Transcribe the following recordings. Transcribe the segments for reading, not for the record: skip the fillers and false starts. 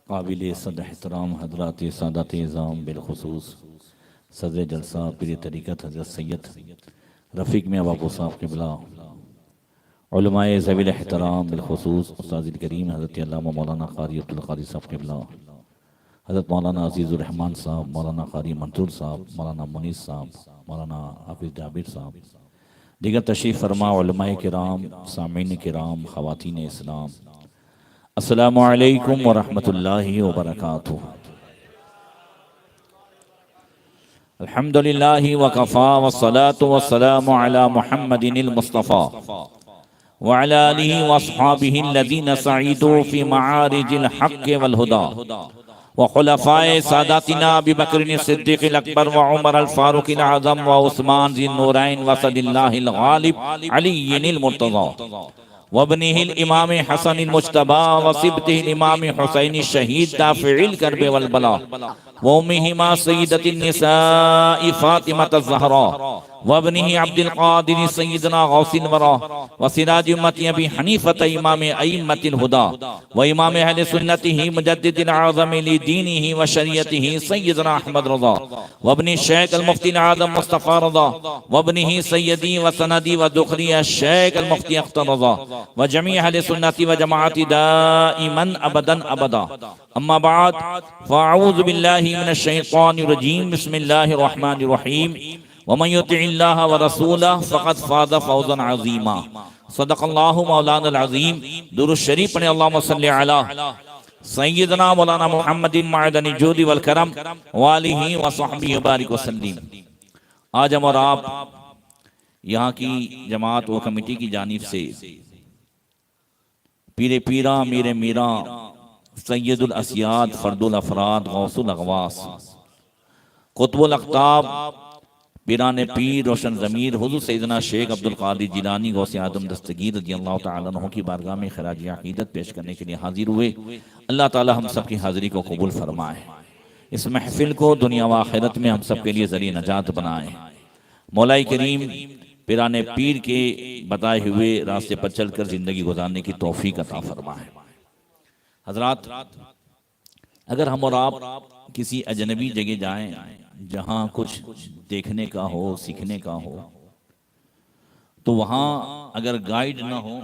काबिल सद एहतराम हजरात सादात इज़ाम बिलखुसूस सदर जलसा पीर तरीक़त हज़रत सैयद रफ़ीक मियां बापू साहब क़िबला, उलमाए ज़वील एहतराम बिलखुसूस उस्ताद करीम हज़रत अल्लामा मौलाना क़ारी अब्दुल क़ादिर साहब क़िबला, हज़रत मौलाना अज़ीज़ुर रहमान साहब, मौलाना क़ारी मंसूर साहब, मौलाना मुनीस साहब, मौलाना हाफ़िज़ जाबिर साहब, दीगर तशरीफ़ फरमा उलमाए किराम, सामीन किराम, ख़वातीन इस्लाम, अस्सलामु अलैकुम व रहमतुल्लाहि व बरकातुहू। अल्हम्दुलिल्लाहि व कफ़ा व सलातु व सलामु अला मुहम्मदिनिल मुस्तफ़ा व अला आलिहि व अस्हाबिहि अल्लज़ीना सईदू फ़ी मआरिजिल हक़्क़ि वल हुदा व खुलफ़ाए सादातिना अबी बकर सिद्दीक़िल अकबर व उमर अल फ़ारूक़िल आज़म व उस्मान ज़िन नूरैन व सदिल्लाहिल गालिब अलीय्यिल मुर्तज़ा वबनिहिल इमाम हसन मुज्तबा व सिबतिहिल इमाम हुसैन शहीद दाफ़िल करब वल बला व उम्मिहिमा सय्यदतिन निसाइ फ़ातिमा ज़हरा वबनिहि अब्दुल क़ादिर सय्यदना गौसिल वरा व सिराज उम्मती अबी हनीफ़त इमाम अइम्मतिल हुदा व इमाम अहले सुन्नतिहि मुजद्दिदिल आज़म लिदीनिहि व शरीयतिहि सय्यदना अहमद रज़ा वबनि शेख अल मुफ्ती आज़म मुस्तफ़ा रज़ा वबनिहि सय्यदी व सनदी व दुखरी शेख अल मुफ्ती अख्तर रज़ा व जमी अहले सुन्नती व जमाअती दाइमन अबदन अबदा। अम्मा बाद फ़अऊज़ु बिल्लाहि मिनश शैतानिर रजीम बिस्मिल्लाहिर रहमानिर रहीम व मन युतिइल्लाह व रसूलहु फ़क़द फ़ाज़ फ़ौज़न अज़ीमा। सदक़ल्लाहु मौलानाल अज़ीम। दुरूद शरीफ पढ़ें। अल्लाहुम्मा सल्लि अला सय्यिदना मौलाना मुहम्मदिन मअदनिल जूदि वल करम व आलिहि व सहबिहि व बारिक व सल्लिम। आज हम और आप यहाँ की जमात व कमेटी की जानिब से पीरे पीरा मीरे मीरा सैयदुल अस्याद फर्दुल अफराद गौसुल अगवास कुतुबुल अख्ताब पीरान पीर रोशन ज़मीर हुज़ूर सैयदना शेख अब्दुल क़ादिर जिलानी गौसे आदम दस्तगीर रज़ियल्लाहु तआला अन्हु की बारगाह में खराज अक़ीदत पेश करने के लिए हाजिर हुए। अल्लाह ताला हम सब की हाज़िरी को कबूल फरमाए, इस महफिल को दुनिया व आखिरत में हम सब के लिए ज़रिए नजात बनाए। मौलाई करीम पीराने पीर के बताए हुए रास्ते पर चलकर जिंदगी गुजारने की तौफीक अता फरमाए। हजरात, अगर हम और आप किसी अजनबी जगह जाएं जहां कुछ देखने का हो, सीखने का हो, तो वहां अगर गाइड ना हो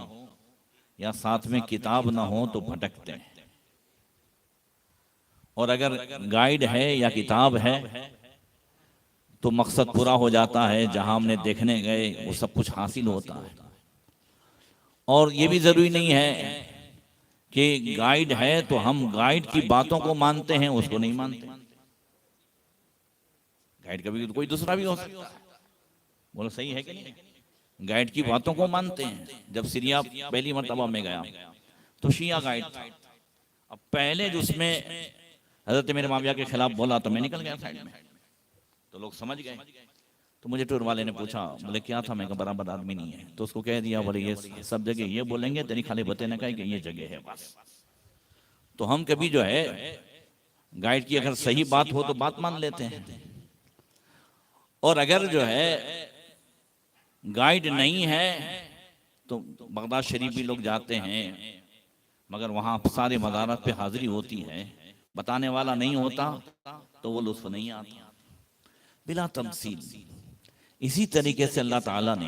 या साथ में किताब ना हो तो भटकते हैं, और अगर गाइड है या किताब है तो मकसद पूरा हो जाता है। जहां हमने देखने गए वो सब कुछ हासिल होता है। और ये भी जरूरी नहीं है कि गाइड है तो हम गाइड की बातों को मानते हैं, उसको नहीं मानते। गाइड कभी तो कोई दूसरा भी हो सकता है। बोलो सही है कि नहीं? गाइड की बातों को मानते हैं। जब सीरिया पहली मर्तबा में गया तो शिया गाइड था। अब पहले जो उसमें हजरत मेरे माविया के खिलाफ बोला तो मैं निकल गया साइड में, तो लोग समझ गए। तो मुझे टूर वाले ने पूछा, बोले क्या था? मैं कहा बराबर आदमी नहीं है। तो उसको कह दिया, बोले ये सब जगह ये बोलेंगे, तेरी खाली बते न कहे कि ये जगह है बस। तो हम कभी जो है गाइड की अगर सही बात हो तो बात मान लेते हैं, और अगर जो है गाइड नहीं है तो बगदाद शरीफ भी लोग जाते हैं, मगर वहां सारे मज़ारात पे हाजिरी होती है, बताने वाला नहीं होता तो वो लुत्फ नहीं आता बिला तमसील। इसी तरीके से अल्लाह ताला ने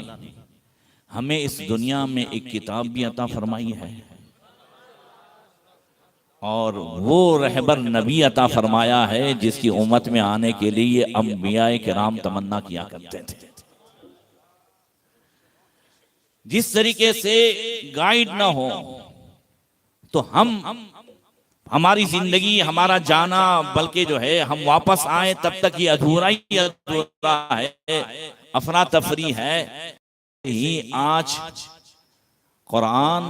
हमें इस दुनिया में एक किताब भी अता फरमाई है, और वो रहबर नबी अता फरमाया है जिसकी उम्मत में आने के लिए अंबियाए किराम तमन्ना किया करते थे। जिस तरीके से गाइड ना हो तो हमारी जिंदगी, हमारा जाना, बल्कि जो है हम वापस आए तब तक ये अधूरा ही अधूरा है, अफरा तफरी है। ही आज कुरान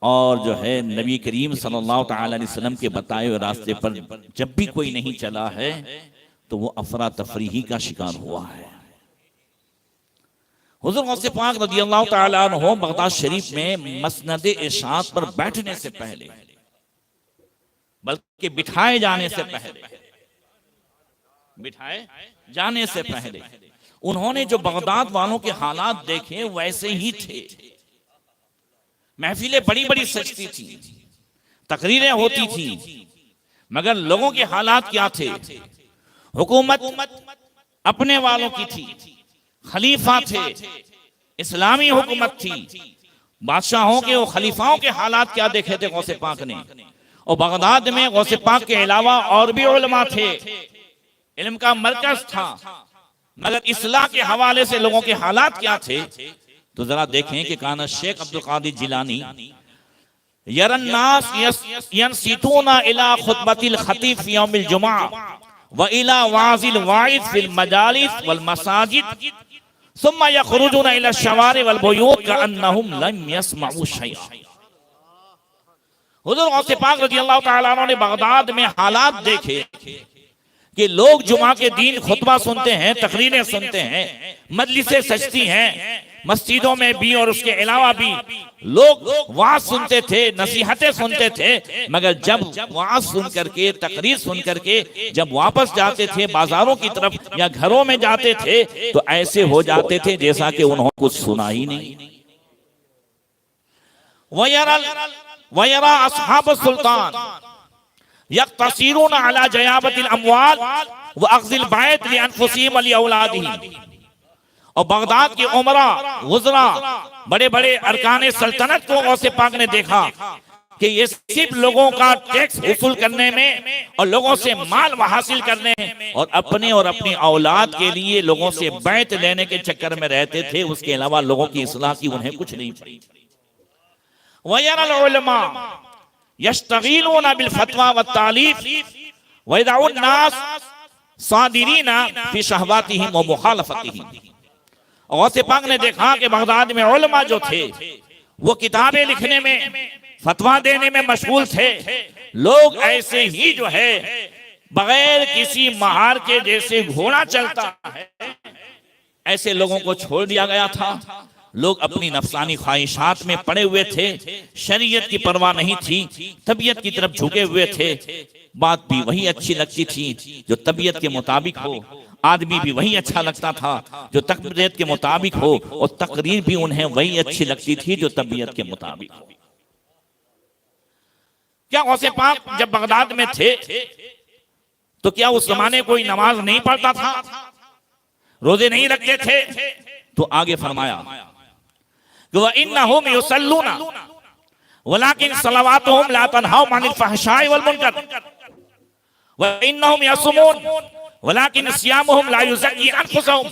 और जो है नबी करीम सल्लल्लाहु अलैहि वसल्लम के बताए हुए रास्ते पर जब भी कोई नहीं चला है तो वो अफरा तफरी ही का शिकार हुआ है। हुज़ूर गौसे पाक रज़ियल्लाहु तआला अन्हु बगदाद शरीफ में मसनद इरशाद पर बैठने से पहले, बल्कि बिठाए जाने से पहले उन्होंने जो बगदाद वालों के हालात देखे वैसे ही थे। महफिलें बड़ी बड़ी सजती थी, तकरीरें होती थी, मगर लोगों के हालात क्या थे? हुकूमत अपने वालों की थी, खलीफा थे, इस्लामी हुकूमत थी। बादशाहों के और खलीफाओं के हालात क्या देखे थे गौसे पाक ने। और बगदाद में गौसे पाक के अलावा और भी उलमा थे, इल्म का मरकज था, मगर इस्लाह के हवाले से लोगों के हालात क्या थे? तो जरा देखें कि काना शेख अब्दुल कादिर जिलानी यरन्नास यनसितूना इला खुतबतिल खतीब फी यौमिल जुमा व इला वाजिल वाइज फिल मजालिस वल मसाजिद सुम्मा यखरुजूना इला शवारि वल बुयूत कअन्नहुम लम यस्मऊ शैआ। हुजूर गौसे पाक रज़ियल्लाहु तआला अन्हु ने बगदाद में हालात देखे कि लोग जुमा के दिन खुतबा सुनते हैं, तकरीरें सुनते हैं, मजलिसें सजती हैं, मस्जिदों में भी और उसके अलावा भी लोग वाज सुनते थे, नसीहतें सुनते थे। मगर जब वाज सुन करके, तकरीर सुन करके जब वापस जाते थे बाजारों की तरफ या घरों में जाते थे तो ऐसे हो जाते थे जैसा कि उन्होंने कुछ सुना ही नहीं। वयरा अस्हाब सुल्तान यक्तसीरून अला जयाबतिल अमवाल व अख्ज़िल बैत लिअनफुसिहिम व लिऔलादिहिम। और बगदाद के उमरा वुज़रा बड़े बड़े अरकान सल्तनत को गौसे पाक ने देखा कि ये सिर्फ लोगों का टैक्स वसूल करने में और लोगों से माल हासिल करने और अपने और अपनी औलाद के लिए लोगों से बैत लेने के चक्कर में रहते थे। उसके अलावा लोगों की इस्लाह की उन्हें कुछ नहीं पड़ी। वयरल उलमा यश्तगीलूना बिल फतवा व तालीफ व यदउन नास सादिरीना फी शहवातिहिम व मुखालफतिहिम। गौसे पाक ने देखा कि बगदाद में उलमा जो थे वो किताबें लिखने में, फतवा देने में मशगूल थे। लोग ऐसे ही जो है बगैर किसी महार के जैसे घोड़ा चलता है ऐसे लोगों को छोड़ दिया गया था। लोग अपनी नफसानी ख्वाहिशात में पड़े हुए थे, शरीयत की परवाह नहीं थी, तबीयत की तरफ झुके हुए थे। बात भी वही अच्छी लगती थी जो तबीयत के मुताबिक हो, आदमी भी वही अच्छा लगता था जो तबीयत के मुताबिक हो, और तकरीर भी उन्हें वही अच्छी लगती थी जो तबीयत के मुताबिक हो। क्या गौसे पाक जब बगदाद में थे तो क्या उस जमाने कोई नमाज नहीं पढ़ता था, रोजे नहीं रखते थे? तो आगे फरमाया इन्नहुम युसल्लूना वलाकिन सलावातुहुम ला तनहा अनिल फहशाई वल मुनकर व इन्नहुम यसुमून वलाकिन सियामुहुम ला युज़क्की अनफुसहुम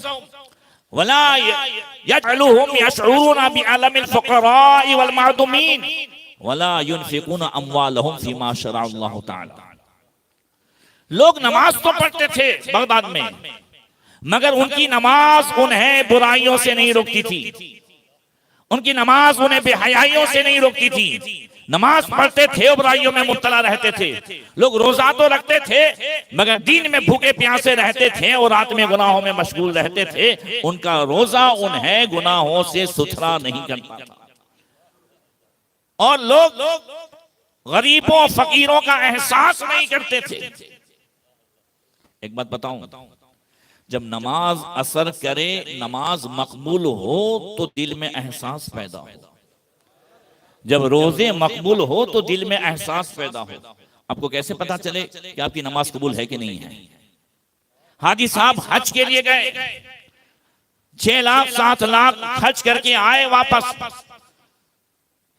वला यजअलुहुम यशऊरुना बिअलमिल फुक़राई वल मअदूमीन वला युनफिकूना अमवालहुम फीमा शरअ अल्लाहु तआला। लोग नमाज तो पढ़ते थे बगदाद में, मगर उनकी नमाज उन्हें बुराइयों से नहीं रोकती थी, उनकी नमाज उन्हें बेहयाइयों से नहीं रोकती थी। नमाज पढ़ते थे और बुराइयों में मुब्तला रहते थे। लोग रोजा तो रखते थे मगर दिन में भूखे प्यासे रहते थे और रात में गुनाहों में मशगूल रहते थे। उनका रोजा उन्हें गुनाहों से सुथरा नहीं करता था। और लोग गरीबों फकीरों का एहसास नहीं करते थे। एक बात बताऊं, जब नमाज असर करे, नमाज मकबूल हो तो दिल में एहसास पैदा हो। जब रोजे मकबूल हो तो दिल में एहसास पैदा हो। आपको कैसे पता चले कि आपकी नमाज कबूल है कि नहीं है? हाजी साहब हज के लिए गए, 6 लाख 7 लाख खर्च करके आए वापस,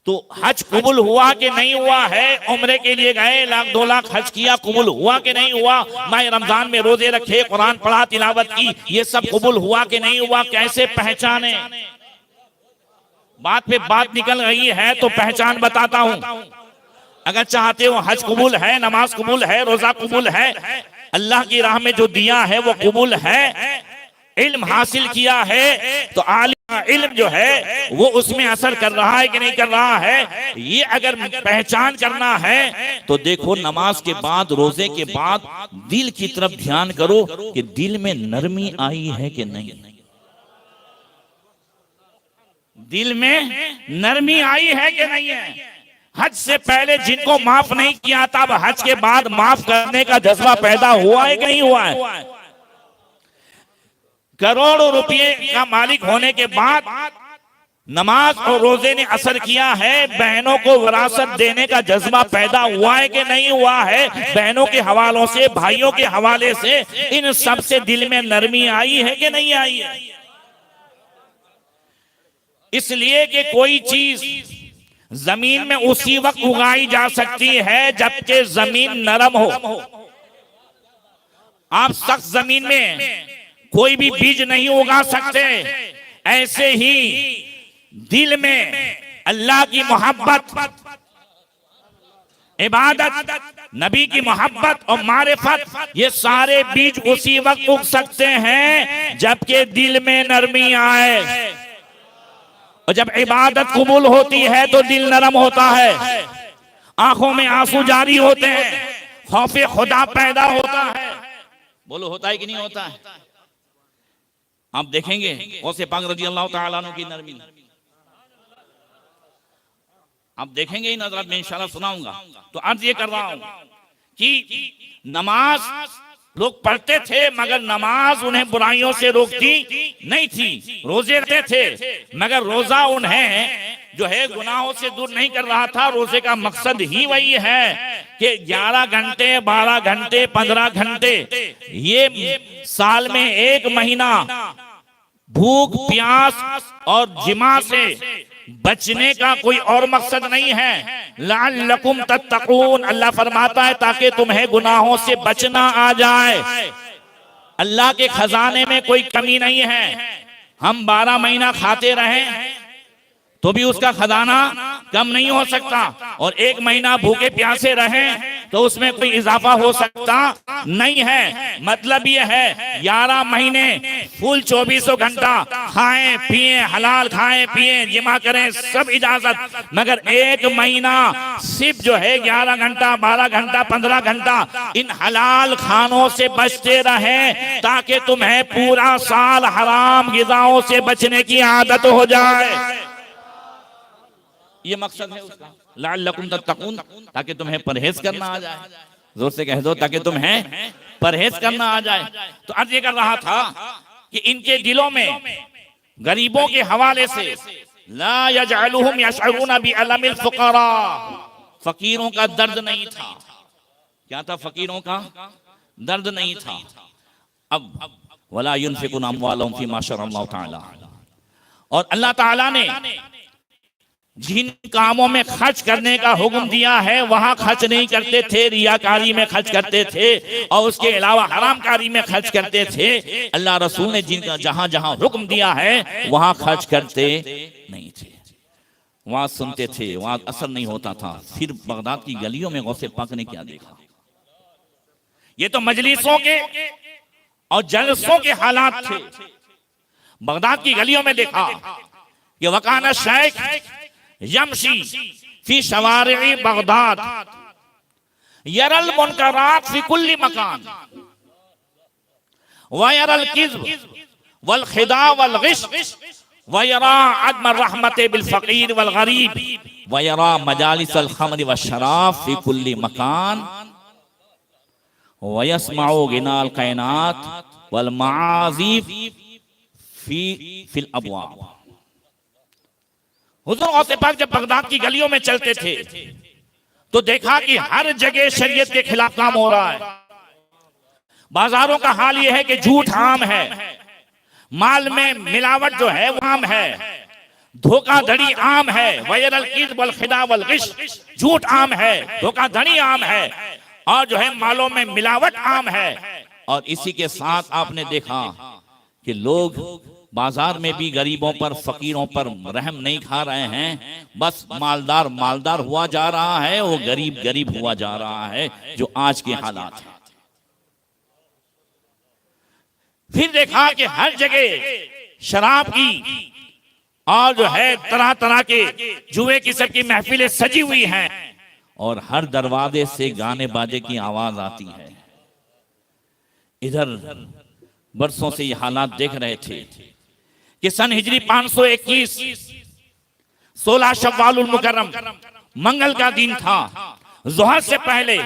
तो हज कबूल हुआ कि नहीं हुआ है? उम्रे के लिए गए, 1 लाख 2 लाख खर्च किया, कबूल हुआ कि नहीं हुआ? मैं रमजान में रोजे रखे, कुरान पढ़ा, तिलावत की, ये सब कबूल हुआ कि नहीं हुआ? कैसे पहचाने? बात पे बात निकल रही है तो पहचान बताता हूं। अगर चाहते हो हज कबूल है, नमाज कबूल है, रोजा कबूल है, अल्लाह की राह में जो दिया है वो कबूल है, इल्म हासिल किया है तो आलिम इल्म जो है वो उसमें असर कर रहा है कि नहीं कर रहा है, ये अगर पहचान करना है तो देखो नमाज के बाद, रोजे के बाद दिल की तरफ ध्यान करो कि दिल में नरमी आई है कि नहीं। दिल में नरमी आई है कि नहीं है? हज से पहले जिनको माफ नहीं किया था अब हज के बाद माफ करने का जज्बा पैदा हुआ है कि नहीं हुआ है? करोड़ों रुपये का मालिक होने के बाद नमाज और रोजे ने असर किया है, बहनों को विरासत देने का जज्बा पैदा हुआ है कि नहीं हुआ है, बहनों के हवालों से, भाइयों के हवाले से, इन सब से दिल में नरमी आई है कि नहीं आई है। इसलिए कि कोई चीज जमीन में उसी वक्त उगाई जा सकती है जबकि जमीन नरम हो। आप सख्त जमीन में कोई भी बीज नहीं उगा सकते। ऐसे ही दिल में अल्लाह की मोहब्बत, इबादत, नबी की मोहब्बत और मारिफत, ये सारे बीज उसी वक्त उग सकते हैं जबकि दिल में नरमी आए। और जब इबादत कबूल होती है तो दिल नरम होता है, आंखों में आंसू जारी होते हैं, खौफे खुदा पैदा होता है। बोलो होता है कि नहीं होता है? आप देखेंगे गौसे पाक रज़ी अल्लाह तआला अन्हु की नरमी, आप देखेंगे इन हज़रात में इंशाल्लाह सुनाऊंगा। तो अर्ज ये कर रहा हूं कि नमाज लोग पढ़ते थे मगर नमाज उन्हें बुराइयों से रोकती नहीं थी। रोजे रखते थे मगर रोजा उन्हें जो है गुनाहों से दूर नहीं कर रहा था। रोजे का मकसद ही वही है कि 11 घंटे, 12 घंटे, 15 घंटे, ये साल में 1 महीना भूख प्यास और जिमा से बचने का कोई और मकसद नहीं है। लअल्लकुम तत्तकून, अल्लाह फरमाता है ताकि तुम्हें गुनाहों से बचना आ जाए। अल्लाह के खजाने में कोई कमी नहीं है। हम 12 महीना खाते रहें तो भी उसका खजाना कम नहीं हो सकता, और 1 महीना भूखे प्यासे रहें तो उसमें कोई इजाफा हो सकता नहीं है। मतलब ये है 11 महीने फुल 24 घंटा खाएं पिए, हलाल खाएं पिए, जिमा करें, सब इजाजत, मगर 1 महीना सिर्फ जो है 11 घंटा, 12 घंटा, 15 घंटा इन हलाल खानों से बचते रहें ताकि तुम्हें पूरा साल हराम ग़िज़ाओं से बचने की आदत हो जाए। ये मकसद है उसका, लअल्लकुम तत्तकून, ताकि तुम्हें परहेज करना आ जाए। जोर से कह दो, ताकि तुम्हें परहेज करना आ जाए। तो अर्ज ये कर रहा था कि इनके दिलों में गरीबों के हवाले से ला यजअलुहुम यशअरुना बिअलमिल फुकरा, फकीरों का दर्द नहीं था। क्या था? फकीरों का दर्द नहीं था। अब वला युनफिकुना अम्वालहुम फीमा शरअल्लाहु तआला, और अल्लाह ताला ने जिन कामों में खर्च करने का हुक्म दिया है वहां खर्च नहीं करते थे, रियाकारी में खर्च करते थे और उसके अलावा हरामकारी में खर्च करते थे। अल्लाह रसूल ने जिनका जहां जहां हुक्म दिया है वहां खर्च करते नहीं थे, वहां सुनते थे, वहां असर नहीं होता था। फिर बगदाद की गलियों में गौसे पाक ने क्या देखा? ये तो मजलिसों के और जलसों के हालात थे। बगदाद की गलियों में देखा कि वकाना शेख यमशी फी शवारि'i बगदाद यरल मुनकरात फी कुल्ली मकान व यरल किज़्ब वल खिदा वल गिश व यरा अदम रहमत बिल फकीर वल गरीब व यरा मजालिस अल खम्र व शराब फी कुल्ली मकान व यस्मउ गिनाल कायनात वल माज़िफ फिल अबवाब। हुज़ूर गौसे पाक जब बगदाद की गलियों में चलते थे तो देखा कि हर जगह शरीयत के खिलाफ काम हो रहा है। बाजारों का हाल यह है कि झूठ आम है, माल में मिलावट जो है वो आम है, धोखाधड़ी आम है, वयरल किज़्ब वल खिदा वल गिश, झूठ आम है, धोखाधड़ी आम है, और जो है मालों में मिलावट आम है। और इसी के साथ आपने देखा कि लोग बाजार में भी गरीबों पर, फकीरों पर रहम नहीं खा रहे हैं। बस मालदार मालदार हुआ जा रहा है, वो गरीब गरीब हुआ जा रहा है, जो आज के हालात हैं। फिर देखा कि हर जगह शराब की और जो है तरह तरह के जुए की सबकी महफिलें सजी हुई हैं, और हर दरवाजे से गाने बाजे की आवाज आती है। इधर बरसों से ये हालात देख रहे थे कि सन हिजरी 521 16 शव्वालुल मुकर्रम मंगल का दिन था। जोहर से पहले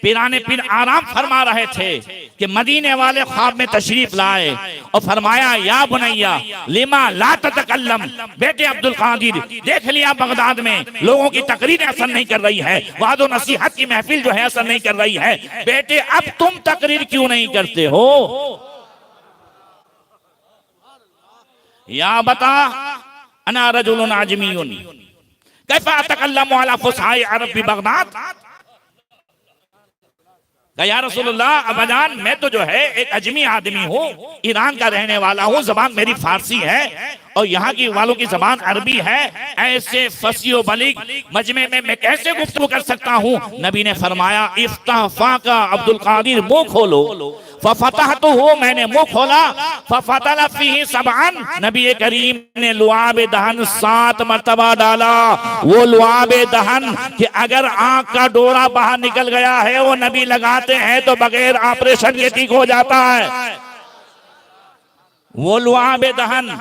पीराने पीर आराम फरमा रहे थे। कि मदीने वाले ख्वाब में तशरीफ लाए और फरमाया या बुनैया लिमा ला ततकल्लम, बेटे अब्दुल कादिर देख लिया बगदाद में लोगों की तकरीरें असर नहीं कर रही है, वादो नसीहत की महफिल जो है असर नहीं कर रही है, बेटे अब तुम तकरीर क्यों नहीं करते हो? या बता अना रजुलुन आजमीयुन कैफा अतकल्लमु अला फुसहाए अरब भी बगदाद। या रसूलुल्लाह अबजान मैं तो जो है एक अजमी आदमी हूँ, ईरान का रहने वाला हूँ, जबान मेरी फारसी है और यहाँ की वालों की जबान अरबी है, ऐसे फसियो बलिग मजमे में मैं कैसे गुफ्तगू कर सकता हूँ? नबी ने फरमाया इफ्ताह फाका अब्दुल कादिर मुंह खोलो, फफतह तो हो मैंने मुंह खोला, फफतला फीही सबअन, नबी करीम ने लुआब दहन 7 मरतबा डाला। वो लुआब दहन कि अगर आंख का डोरा बाहर निकल गया है वो नबी लगाते हैं तो बगैर ऑपरेशन के ठीक हो जाता है। वो लुआब दहन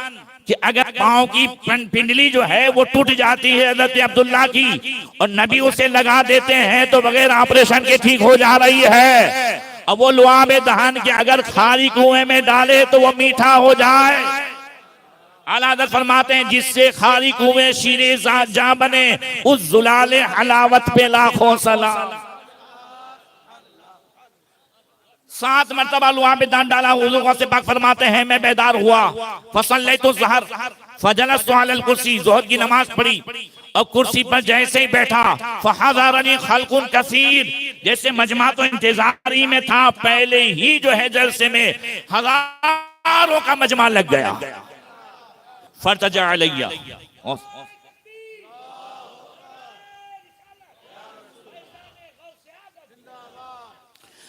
कि अगर पांव की पिंडली जो है वो टूट जाती है हज़रत अब्दुल्ला की और नबी उसे लगा देते हैं तो बगैर ऑपरेशन के ठीक हो जा रही है। अब वो लुआब दहन के अगर खाली कुएं में डाले तो वो मीठा हो जाए। आला हज़रत फरमाते हैं जिससे खाली कुएं शीरे जा बने उस जुलाले हलावत पे लाखों सलाम। 7 मरतबा लुआब दहन डाला। हुजूर से पाक फरमाते हैं मैं बेदार हुआ, फसल्लैतु ज़हर फजलस्तु अलल कुर्सी, ज़ोहर की नमाज पढ़ी और कुर्सी पर जैसे ही बैठा फहज़रनी खल्कुन कसीर, जैसे मजमा तो इंतजारी में था, पहले ही जो है जलसे में हजारों का मजमा लग गया। फर्तजा अलैया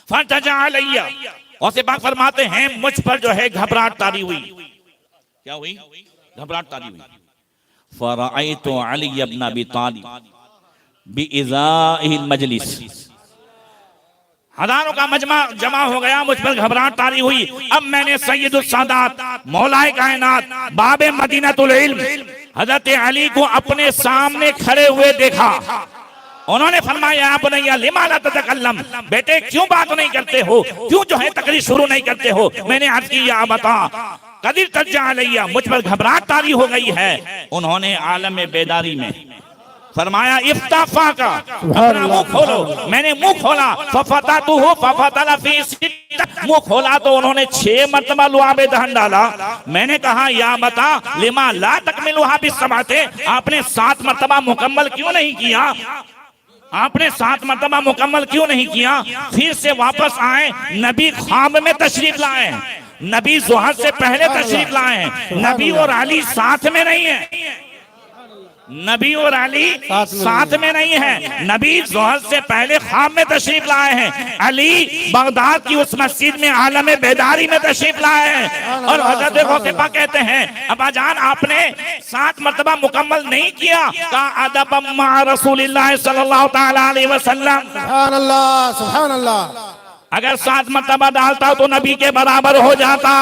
फर्तजा अलैया, और से बात फरमाते हैं मुझ पर जो है घबराहट तारी हुई। क्या हुई? घबराहट तारी हुई। फरअयतु अली इब्न अबी तालिब बिइज़ाइल मजलिस, हजारों का मजमा जमा हो गया, मुझ पर घबराहट तारी हुई। अब मैंने सैयदुस सादात मौलाए कायनात बाबे मदीनतुल इल्म हजरत अली को अपने सामने खड़े हुए देखा। उन्होंने फरमाया आप नहीं लिमा ला ततकल्लम, बेटे क्यों बात नहीं करते हो, क्यों जो है तकरीर शुरू नहीं करते हो? मैंने अर्ज की या बता कदीर तज्जा अलैया, मुझ पर घबराहट तारी हो गई है। उन्होंने आलम बेदारी में फरमाया इफ्ताफा का अपना मुंह खोलो। मैंने मुंह खोला फफततहु फफतला फी सित्त, मुंह खोला तो उन्होंने 6 मरतबा लुआब दहन डाला। मैंने कहा या बता लिमा ला तकमिलुहा बिस्सबाते, आपने 7 मरतबा मुकम्मल क्यों नहीं किया? आपने 7 मरतबा मुकम्मल क्यों नहीं किया? फिर से वापस आए, नबी ख्वाब में तशरीफ लाए, नबी ज़ोहर से पहले तशरीफ लाए हैं। नबी और अली साथ में नहीं है, नबी और अली साथ में नहीं है, नबी ज़ोहर से पहले ख्वाब में तशरीफ लाए हैं, अली बगदाद की उस मस्जिद में आलम बेदारी में तशरीफ लाए हैं। और हज़रत गौसेपा कहते हैं अब्बाजान आपने 7 मरतबा मुकम्मल नहीं किया, का अदब मा रसूलिल्लाह सल्लल्लाहु तआला अलैहि वसल्लम। सुभान अल्लाह सुभान अल्लाह। अगर 7 मरतबा डालता तो नबी के बराबर हो जाता।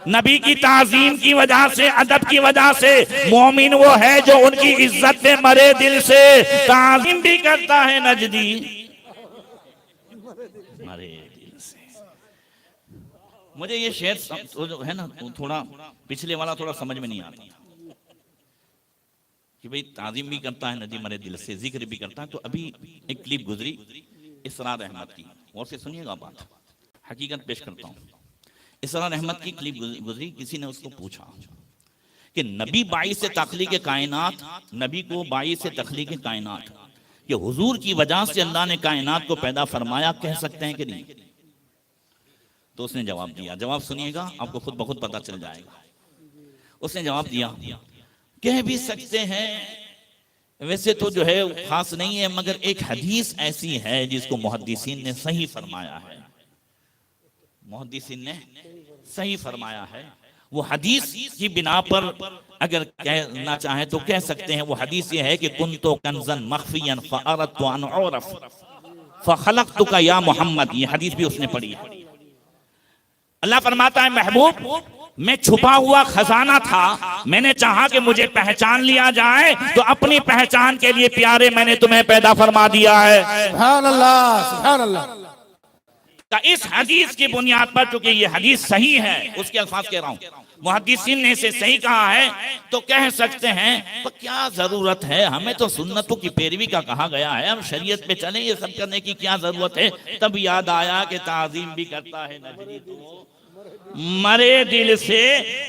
नबी की ताजीम की वजह से, अदब की वजह से मोमिन वो है जो उनकी इज्जत में मरे दिल से ताजीम भी करता है। नजदी मरे दिल से। मुझे ये शेर जो है ना थोड़ा पिछले वाला थोड़ा समझ में नहीं आता कि भाई ताजीम भी करता है नदी मरे दिल से, जिक्र भी करता है। तो अभी एक क्लिप गुजरी इसरार अहमद की, और से सुनिएगा बात, हकीकत पेश करता हूँ। इसरार अहमद की क्लिप गुजरी, किसी ने उसको पूछा कि नबी बाइस से तख्लीक कायनात, नबी को बाइस से तख्लीक कायनात, कि हुजूर की वजह से अल्लाह ने कायनात को पैदा फरमाया, कह सकते हैं कि नहीं? तो उसने जवाब दिया, जवाब सुनिएगा आपको खुद ब खुद पता चल जाएगा। उसने जवाब दिया कह भी सकते हैं, वैसे तो जो है खास नहीं है, मगर एक हदीस ऐसी है जिसको मुहद्दिसीन ने सही फरमाया है, मुहद्दिसीन ने सही फरमाया है। वो हदीस की बिना पर अगर कहना चाहे तो कह सकते हैं, वो हदीस ये है कि कुन्तु कंज़न मख्फियन फअरदतु अन उरफ फखलक़तुका या मोहम्मद। ये हदीस भी उसने पढ़ी है। अल्लाह फरमाता है महबूब मैं छुपा हुआ खजाना था, मैंने चाहा कि मुझे पहचान लिया जाए तो अपनी पहचान के लिए प्यारे मैंने तुम्हें पैदा फरमा दिया है। सुभान अल्लाह सुभान अल्लाह। का इस हदीस की बुनियाद पर, चूंकि ये हदीस सही है, उसके अल्फाज कह रहा हूं, मुहद्दिसीन ने इसे सही कहा है, तो कह सकते हैं तो क्या जरूरत है, हमें तो सुन्नतों की पैरवी का कहा गया है, हम शरीयत पे चलें, ये सब करने की क्या जरूरत है। तब याद आया कि ताजीम भी करता है नजरी तो मरे दिल से,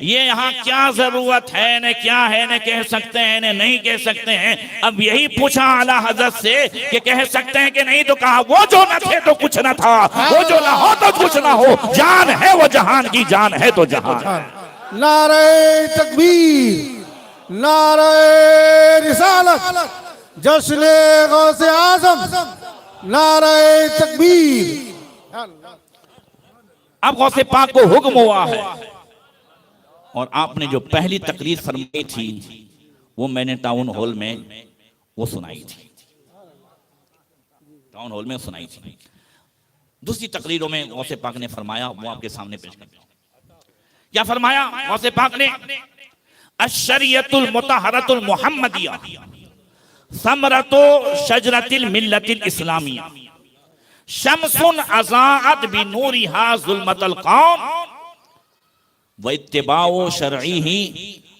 ये यहाँ क्या जरूरत है, न क्या है, न कह सकते हैं न नहीं कह सकते हैं। अब यही पूछा आला हजरत से कि कह सकते हैं कि नहीं, तो कहा वो जो न थे तो कुछ न था, वो जो ना हो तो कुछ ना हो, जान है वो जहान की, जान है तो जहान। नारे तकबीर, नारे रिसालत, जश्न गौसे आज़म, नारे तकबीर। अब गौसे पाक को हुक्म हुआ है, और आपने जो पहली तकरीर फरमाई थी वो मैंने टाउन हॉल में वो सुनाई थी, टाउन हॉल में सुनाई थी। दूसरी तकरीरों में गौसे पाक ने फरमाया, वो आपके सामने पेश करता हूं। क्या फरमाया गौसे पाक ने? अशरियतुल मुतहरतुल मुहम्मदिया समरतो शजरतिल मिल्लतिल इस्लामिया शम्सुन अज़ाअत बिनूरिहा ज़ुल्मतल कौम व इत्तिबाउ शरईही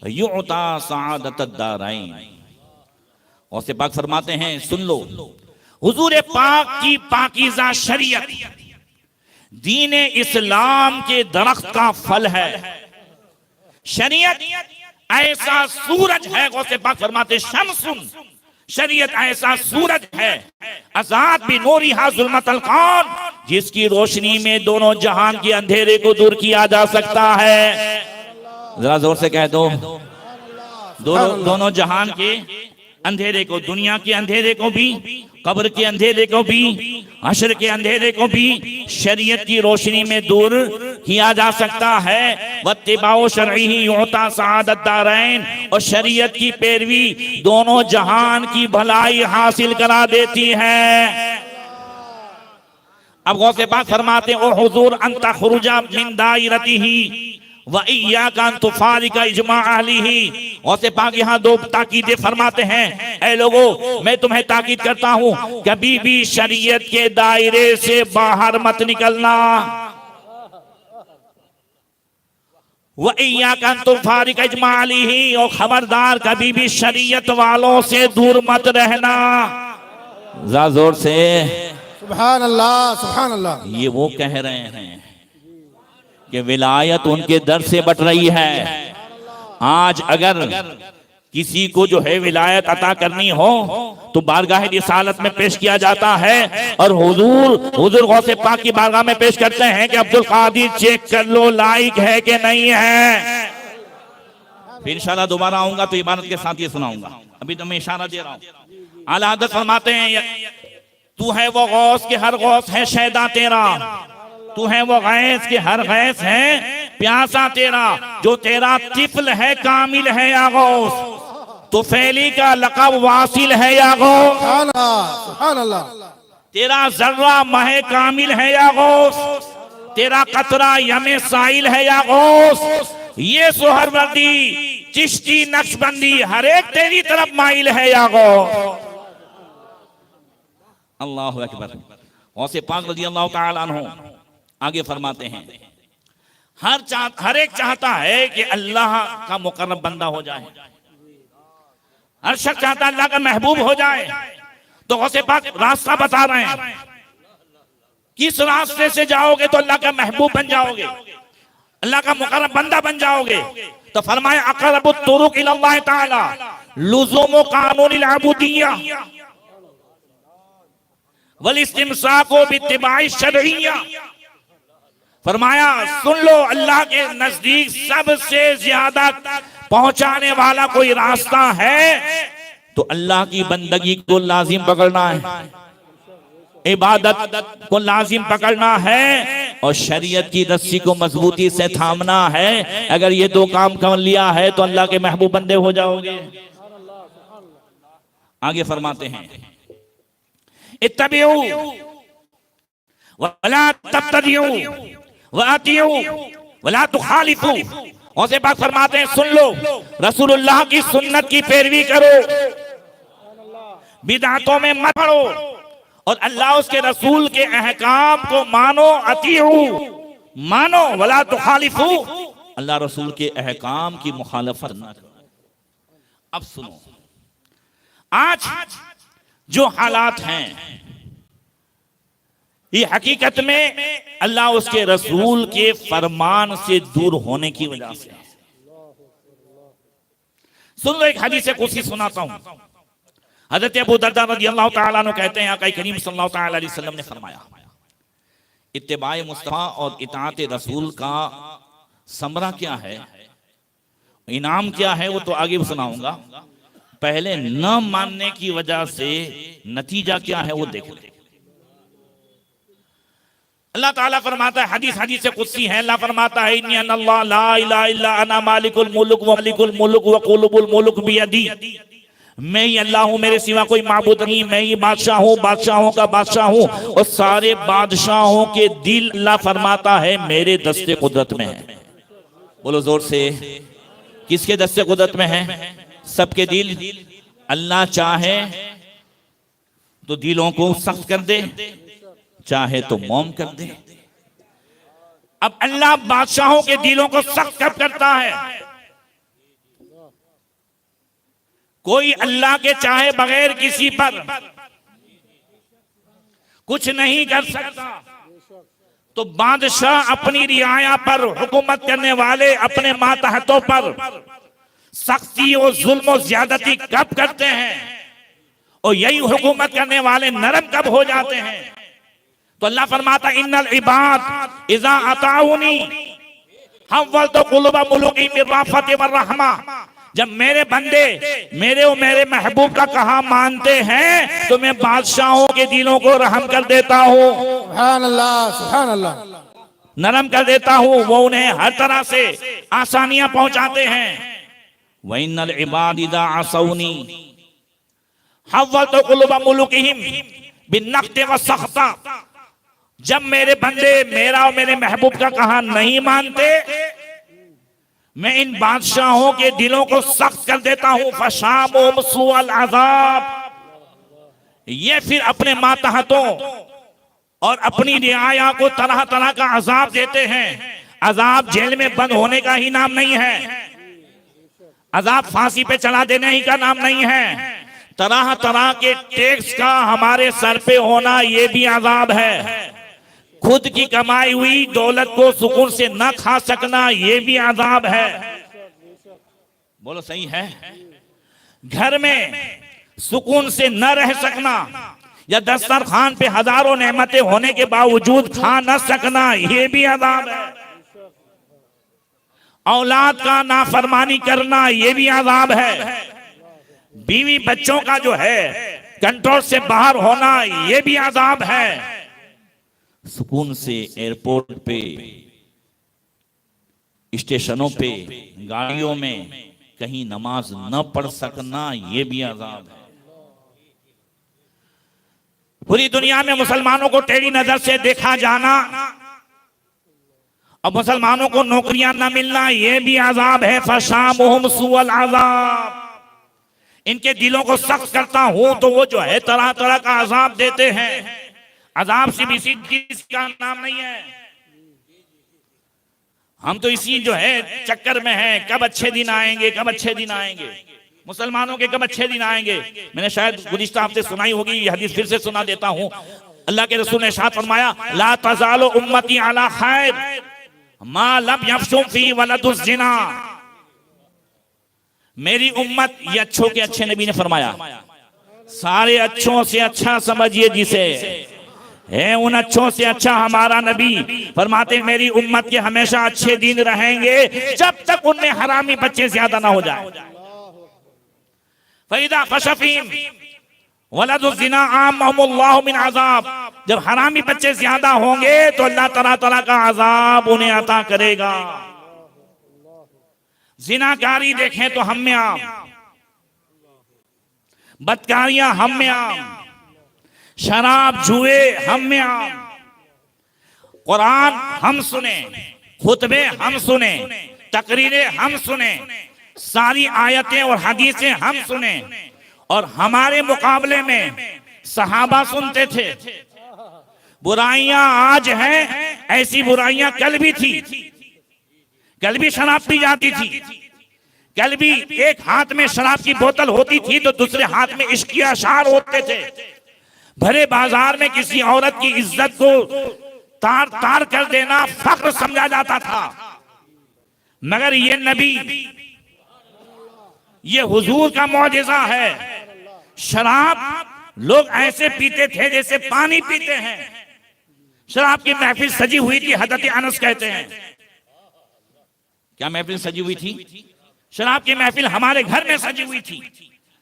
युअता सआदतद दारैन। गौसे पाक फरमाते हैं, सुन लो, हुजूर पाक की पाकीज़ा शरीयत दीन इस्लाम के दरख्त का फल है। शरीयत ऐसा सूरज है, गौसे पाक फरमाते शम्सुन, शरीयत ऐसा सूरज है, अज़ात भी नूरिहा ज़ुल्मतल कौन, जिसकी रोशनी में दोनों जहान के अंधेरे को दूर किया जा सकता है। जरा जोर से कह दो, दोनों जहान के अंधेरे को, दुनिया के अंधेरे को भी, कब्र के अंधेरे को भी, हश्र के अंधेरे को भी शरीयत की रोशनी में दूर किया जा सकता है। वत्तिबाउ शरईही युअता सआदत दारैन, और शरीयत की पैरवी दोनों जहान की भलाई हासिल करा देती है। अब गौसे पाक फरमाते ओ हुजूर अंता खुरुजा मिन दायरतिही व इय्याका अन तुफारिका इजमा अहलिही। गौसे पाक यहाँ दो ताकीदें फरमाते हैं, ऐ लोगों मैं तुम्हें ताकीद करता हूँ, कभी भी शरीयत के दायरे से बाहर मत निकलना। व इय्याका अन तुफारिका इजमा अहलिही, और खबरदार कभी भी शरीयत वालों से दूर मत रहना। ज़रा जोर से सुभान अल्लाह, सुभान अल्लाह। ये वो कह रहे हैं कि विलायत उनके दर से बट रही है। आज अगर किसी को जो है विलायत अता करनी हो तो बारगाह रिसालत में पेश किया जाता है, और हुजूर गौसे पाक की बारगाह में पेश करते हैं कि अब्दुल कादिर चेक कर लो लायक है कि नहीं है। फिर इंशाल्लाह दोबारा आऊंगा तो इबारत के साथ ये सुनाऊंगा, अभी तो मैं इशारा दे रहा हूँ। आला हज़रत फरमाते हैं, तू है वो गौस के हर गौस है शैदा तेरा, तू है वो गैस के हर गैस है प्यासा तेरा, जो तेरा तिफल है कामिल है या गौस, तो फैली का लक़ब वासिल है या गौस, सुभान अल्लाह। तेरा जर्रा महे कामिल है या गौस, तेरा कतरा यमे साइल है या गौस, ये सोहरवर्दी चिश्ती नक्शबंदी हर एक तेरी तरफ माइल है या गौस। अल्लाहु अकबर। गौसे पाक रज़ियल्लाहु तआला अन्हु आगे फरमाते हैं, हर एक चाहता है कि अल्लाह का मुकर्रब बंदा हो जाए, हर शख्स चाहता है अल्लाह का महबूब हो जाए। तो गौसे पाक रास्ता बता रहे हैं, किस रास्ते से जाओगे तो अल्लाह का महबूब बन जाओगे, अल्लाह का मुकर्रब बंदा बन जाओगे। तो फरमाया अक़रबुत तुरुक़ इलल्लाह तआला लुज़ूमु क़ानूनिल अबूदिय्या वल इस्तिमसाक़ु बित्तिबाइ शरइय्या। फरमाया सुन लो, अल्लाह के नजदीक सबसे ज्यादा पहुंचाने वाला कोई रास्ता है तो अल्लाह की बंदगी को लाजिम पकड़ना है, इबादत को लाजिम पकड़ना है, और शरीयत की रस्सी को मजबूती से थामना है। अगर ये दो काम कर लिया है तो अल्लाह के महबूब बंदे हो जाओगे। आगे फरमाते हैं, इत्तबिऊ वला तब्तदिऊ वातियू वला तुखालिफू। गौसे पाक फरमाते हैं, सुन लो, रसूलुल्लाह की सुन्नत की पैरवी करो, बिदअतों में मत पड़ो, और अल्लाह उसके रसूल के अहकाम को मानो, अतीऊ मानो, वला तुखालिफू, अल्लाह रसूल के अहकाम की मुखालफत न करो। अब सुनो, आज जो हालात हैं ये हकीकत में अल्लाह उसके रसूल के फरमान से दूर होने की वजह से। सुन लो, एक हदीस कुर्सी सुनाता हूं। हजरत अबू दरदा रज़ियल्लाहु ताला अन्हु कहते हैं, आका करीम सल्लल्लाहु ताला अलैहि वसल्लम ने फरमाया, इत्तिबाए मुस्तफा और इताअत रसूल का समरा क्या है, इनाम क्या है, वो तो आगे सुनाऊंगा। पहले न मानने की वजह से नतीजा क्या है वो देख ले। अल्लाह ताला फरमाता है, हदीस कुदसी है, अल्लाह फरमाता है, इन्नी अल्लाह ला इलाहा इल्ला अना मालिकुल मुल्क व मलिकुल मुल्क व कुलुबुल मुल्क बियदी, मैं ही अल्लाह हूं, मेरे सिवा कोई माबूद नहीं, मैं ही बादशाह हूं, बादशाहों का बादशाह हूं, और सारे बादशाहों के दिल अल्लाह फरमाता है मेरे दस्ते कुदरत में है। बोलो जोर से, किसके दस्ते कुदरत में है? सबके दिल। अल्लाह चाहे तो दिलों को सख्त कर दे, चाहे तो मौम कर दे। अब अल्लाह बादशाहों के दिलों को सख्त कब करता है? कोई अल्लाह के चाहे बगैर किसी पर कुछ नहीं कर सकता, तो बादशाह अपनी रियाया पर, हुकूमत करने वाले अपने मातहतों पर सख्ती और जुल्म और ज्यादती कब करते हैं, और यही हुकूमत करने वाले नरम कब हो जाते हैं? तो अल्लाह फरमाता, इन्नल इबाद इज़ा अताउनी हव्वलतु कुलूबा मुलूकी मिर्राफति वर रहमा, जब मेरे बंदे मेरे और मेरे महबूब का कहा मानते हैं तो मैं बादशाहों के दिलों को रहम कर देता हूँ, सुभान अल्लाह, सुभान अल्लाह, नरम कर देता हूँ, वो उन्हें हर तरह से आसानियां पहुंचाते हैं। वइन्नल इबाद इज़ा असौनी हव्वलतु कुलूबा मुलूकिहिम बिन्नक्ति व सख्ता, जब मेरे बंदे मेरा और मेरे महबूब का कहा नहीं मानते, मैं इन बादशाहों के दिलों को सख्त कर देता हूं। फशामुहुम सुअल अज़ाब, ये फिर अपने मातहतों और अपनी रियाया को तरह तरह का अजाब देते हैं। अजाब जेल में बंद होने का ही नाम नहीं है, अजाब फांसी पे चला देने ही का नाम नहीं है, तरह तरह के टैक्स का हमारे सर पे होना ये भी अजाब है। खुद की कमाई हुई दौलत को सुकून से न खा सकना ये भी अजाब है। बोलो सही है? घर में सुकून से न रह सकना, या दस्तरखान पे हजारों नेमतें होने के बावजूद खा न सकना ये भी अजाब है। औलाद का नाफरमानी करना ये भी अजाब है। बीवी बच्चों का जो है कंट्रोल से बाहर होना ये भी अजाब है। सुकून से एयरपोर्ट पे, स्टेशनों पे, गाड़ियों में कहीं नमाज न पढ़ सकना ये भी अजाब है। पूरी दुनिया में मुसलमानों को टेढ़ी नजर से देखा जाना और मुसलमानों को नौकरियां न मिलना ये भी अजाब है। फशामुहुम सुअल अजाब, इनके दिलों को सख्त करता हूं तो वो जो है तरह तरह का अजाब देते हैं। अजाब से भी चीज का नाम नहीं है। हम तो इसी जो है चक्कर में हैं, कब अच्छे दिन आएंगे, कब अच्छे दिन आएंगे, मुसलमानों के कब अच्छे दिन आएंगे। मैंने शायद गुज़िश्ता हफ्ते सुनाई होगी, ये हदीस फिर से सुना देता हूं। अल्लाह के रसूल ने इरशाद फरमाया, ला तज़ालु उम्मती अला खैर मा लब यफ्शु फी वलदुज़ जिना, मेरी उम्मत, ये अच्छों के अच्छे नबी ने फरमाया, सारे अच्छों से अच्छा समझिए जिसे है, उन अच्छों से अच्छा हमारा नबी फरमाते मेरी उम्मत के हमेशा अच्छे दिन रहेंगे जब तक उनमें हरामी बच्चे ज्यादा ना हो जाए। फैदा फशफीम वलदुज़ जिना आमहुमुल्लाहु मिन अज़ाब, जब हरामी बच्चे ज्यादा होंगे तो अल्लाह तरह तरह का अजाब उन्हें अता करेगा। जिनाकारी देखें तो हम में आम, बदकारियां हम में आम, शराब जुए हम में आम, कुरान हम सुने, खुतबे हम सुने, तकरीरें हम सुने, सारी आयतें और हदीसें हम सुने, और हमारे मुकाबले में सहाबा सुनते थे। बुराइयां आज हैं, ऐसी बुराइयां कल भी थी। कल भी शराब पी जाती थी, कल भी एक हाथ में शराब की बोतल होती थी तो दूसरे हाथ में इश्क के अशार होते थे। भरे बाजार में किसी औरत की इज्जत को तार तार कर देना फख्र समझा जाता था। मगर ये नबी, ये हुजूर का मौजिज़ा है। शराब लोग ऐसे पीते थे जैसे पानी पीते हैं। शराब की महफिल सजी हुई थी। हज़रत अनस कहते हैं, क्या महफिल सजी हुई थी? शराब की महफिल हमारे घर में सजी हुई थी।